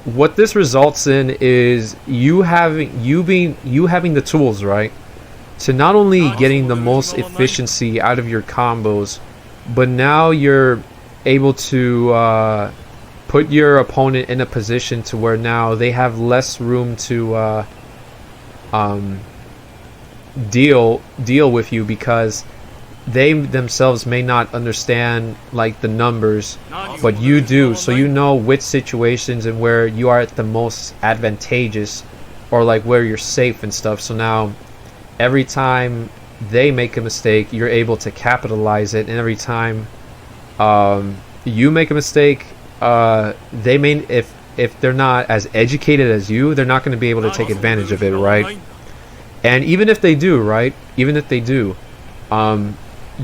what this results in is you having the tools, right, to not only getting the most efficiency out of your combos, but now you're able to put your opponent in a position to where now they have less room to deal with you, because they themselves may not understand like the numbers, but you do, so you know which situations and where you are at the most advantageous, or like where you're safe and stuff. So now every time they make a mistake, you're able to capitalize it, and every time you make a mistake, they may, if they're not as educated as you, they're not going to be able to take advantage of it, right? And even if they do, right, even if they do,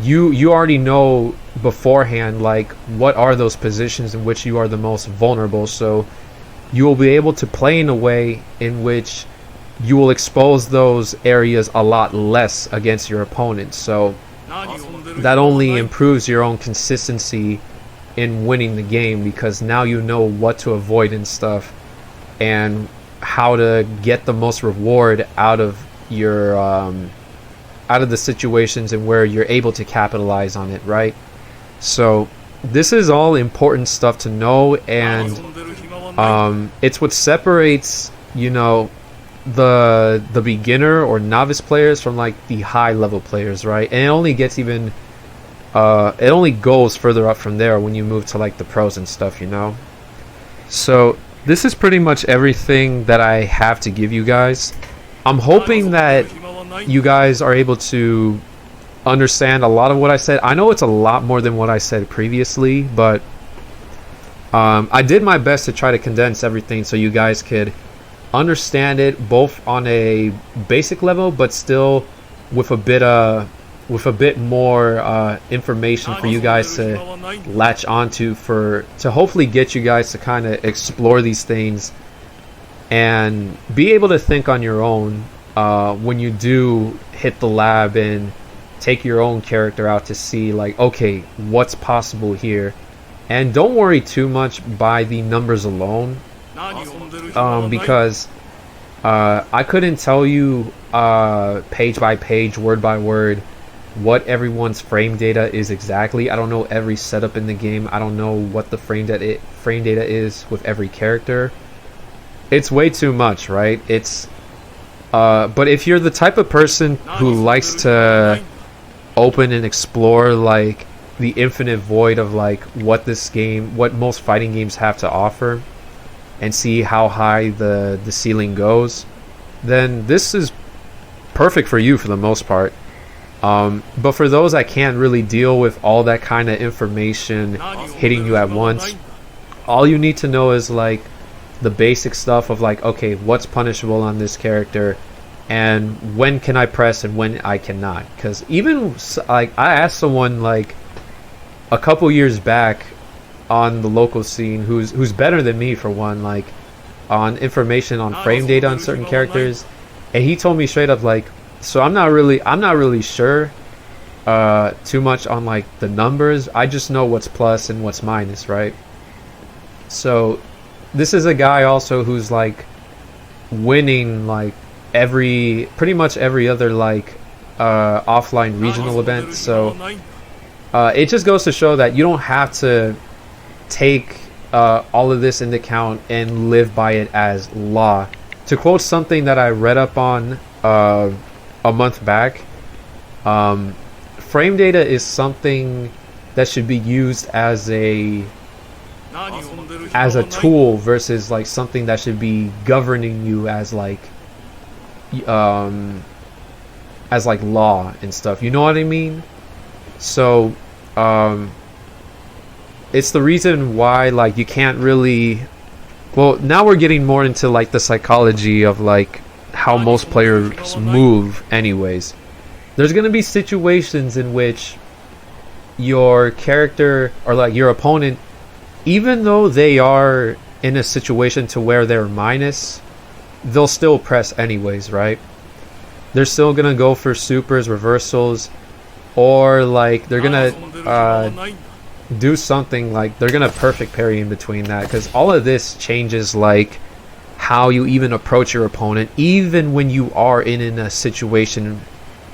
you already know beforehand like what are those positions in which you are the most vulnerable, so you will be able to play in a way in which you will expose those areas a lot less against your opponent. So that only improves your own consistency in winning the game, because now you know what to avoid and stuff, and how to get the most reward out of your out of the situations and where you're able to capitalize on it, right? So this is all important stuff to know, and it's what separates, you know, the beginner or novice players from like the high level players, right? And it only gets even it only goes further up from there when you move to like the pros and stuff, you know. So this is pretty much everything that I have to give you guys. I'm hoping that you guys are able to understand a lot of what I said. I know it's a lot more than what I said previously, but I did my best to try to condense everything so you guys could understand it both on a basic level, but still with a bit more information for you guys to latch onto, to hopefully get you guys to kind of explore these things and be able to think on your own when you do hit the lab and take your own character out to see like, okay, what's possible here. And don't worry too much by the numbers alone, because I couldn't tell you page by page, word by word, what everyone's frame data is exactly. I don't know every setup in the game. I don't know what the frame data is with every character. It's way too much, right? It's but if you're the type of person who likes to open and explore like the infinite void of like what most fighting games have to offer, and see how high the ceiling goes, then this is perfect for you for the most part. But for those that can't really deal with all that kind of information hitting you at once, all you need to know is like the basic stuff of like, okay, what's punishable on this character, and when can I press and when I cannot. Because even like I asked someone like a couple years back on the local scene who's better than me for one, like on information on frame data on certain characters, and he told me straight up like, so I'm not really sure too much on like the numbers. I just know what's plus and what's minus, right? So this is a guy also who's like winning like pretty much every other like offline regional event. So it just goes to show that you don't have to take all of this into account and live by it as law. To quote something that I read up on a month back, frame data is something that should be used as a tool versus like something that should be governing you as like law and stuff. You know what I mean? So it's the reason why like you can't really, well, now we're getting more into like the psychology of like how most players move anyways. There's going to be situations in which your character or like your opponent, even though they are in a situation to where they're minus, they'll still press anyways, right? They're still going to go for supers, reversals, or like they're going to do something like they're going to perfect parry in between that, because all of this changes like how you even approach your opponent, even when you are in a situation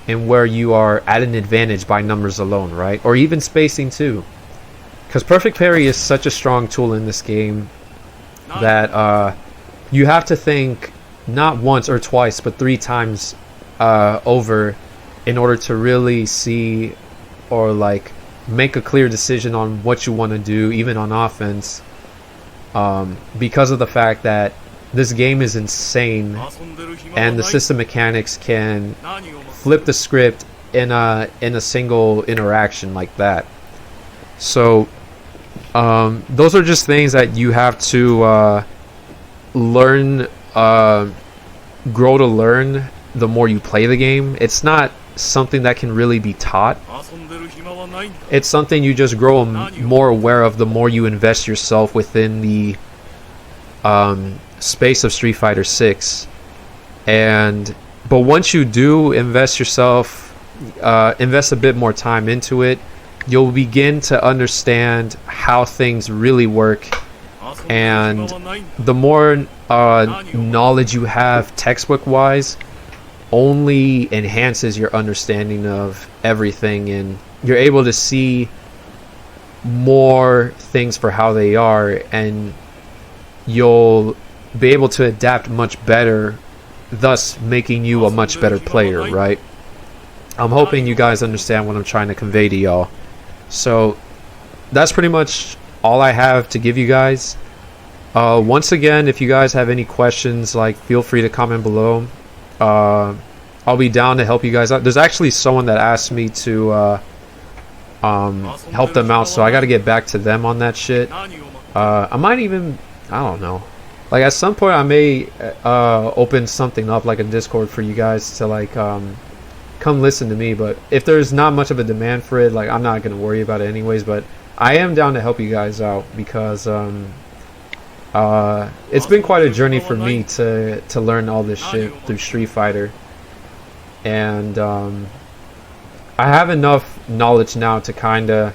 in where you are at an advantage by numbers alone, right? Or even spacing too. Because perfect parry is such a strong tool in this game that you have to think not once or twice, but 3 times over in order to really see or like make a clear decision on what you want to do, even on offense, because of the fact that this game is insane and the system mechanics can flip the script in a single interaction like that. So those are just things that you have to learn, grow to learn the more you play the game. It's not something that can really be taught. It's something you just grow more aware of the more you invest yourself within the space of Street Fighter 6. But once you do invest a bit more time into it, you'll begin to understand how things really work, and the more knowledge you have textbook wise only enhances your understanding of everything, and you're able to see more things for how they are, and you'll be able to adapt much better, thus making you a much better player, right? I'm hoping you guys understand what I'm trying to convey to y'all. So that's pretty much all I have to give you guys. Once again, if you guys have any questions, like, feel free to comment below. I'll be down to help you guys out. There's actually someone that asked me to help them out, so I got to get back to them on that shit. I might even, I don't know, like at some point I may open something up like a Discord for you guys to like come listen to me. But if there's not much of a demand for it, like, I'm not gonna worry about it anyways. But I am down to help you guys out, because it's been quite a journey for me to learn all this shit through Street Fighter, and I have enough knowledge now to kind of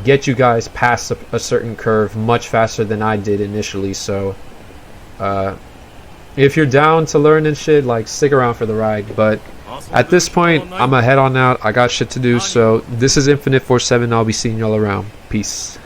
get you guys past a certain curve much faster than I did initially. So if you're down to learn and shit, like, stick around for the ride. But At this point, I'm gonna head on out. I got shit to do. So this is Infinite 47. I'll be seeing y'all around. Peace.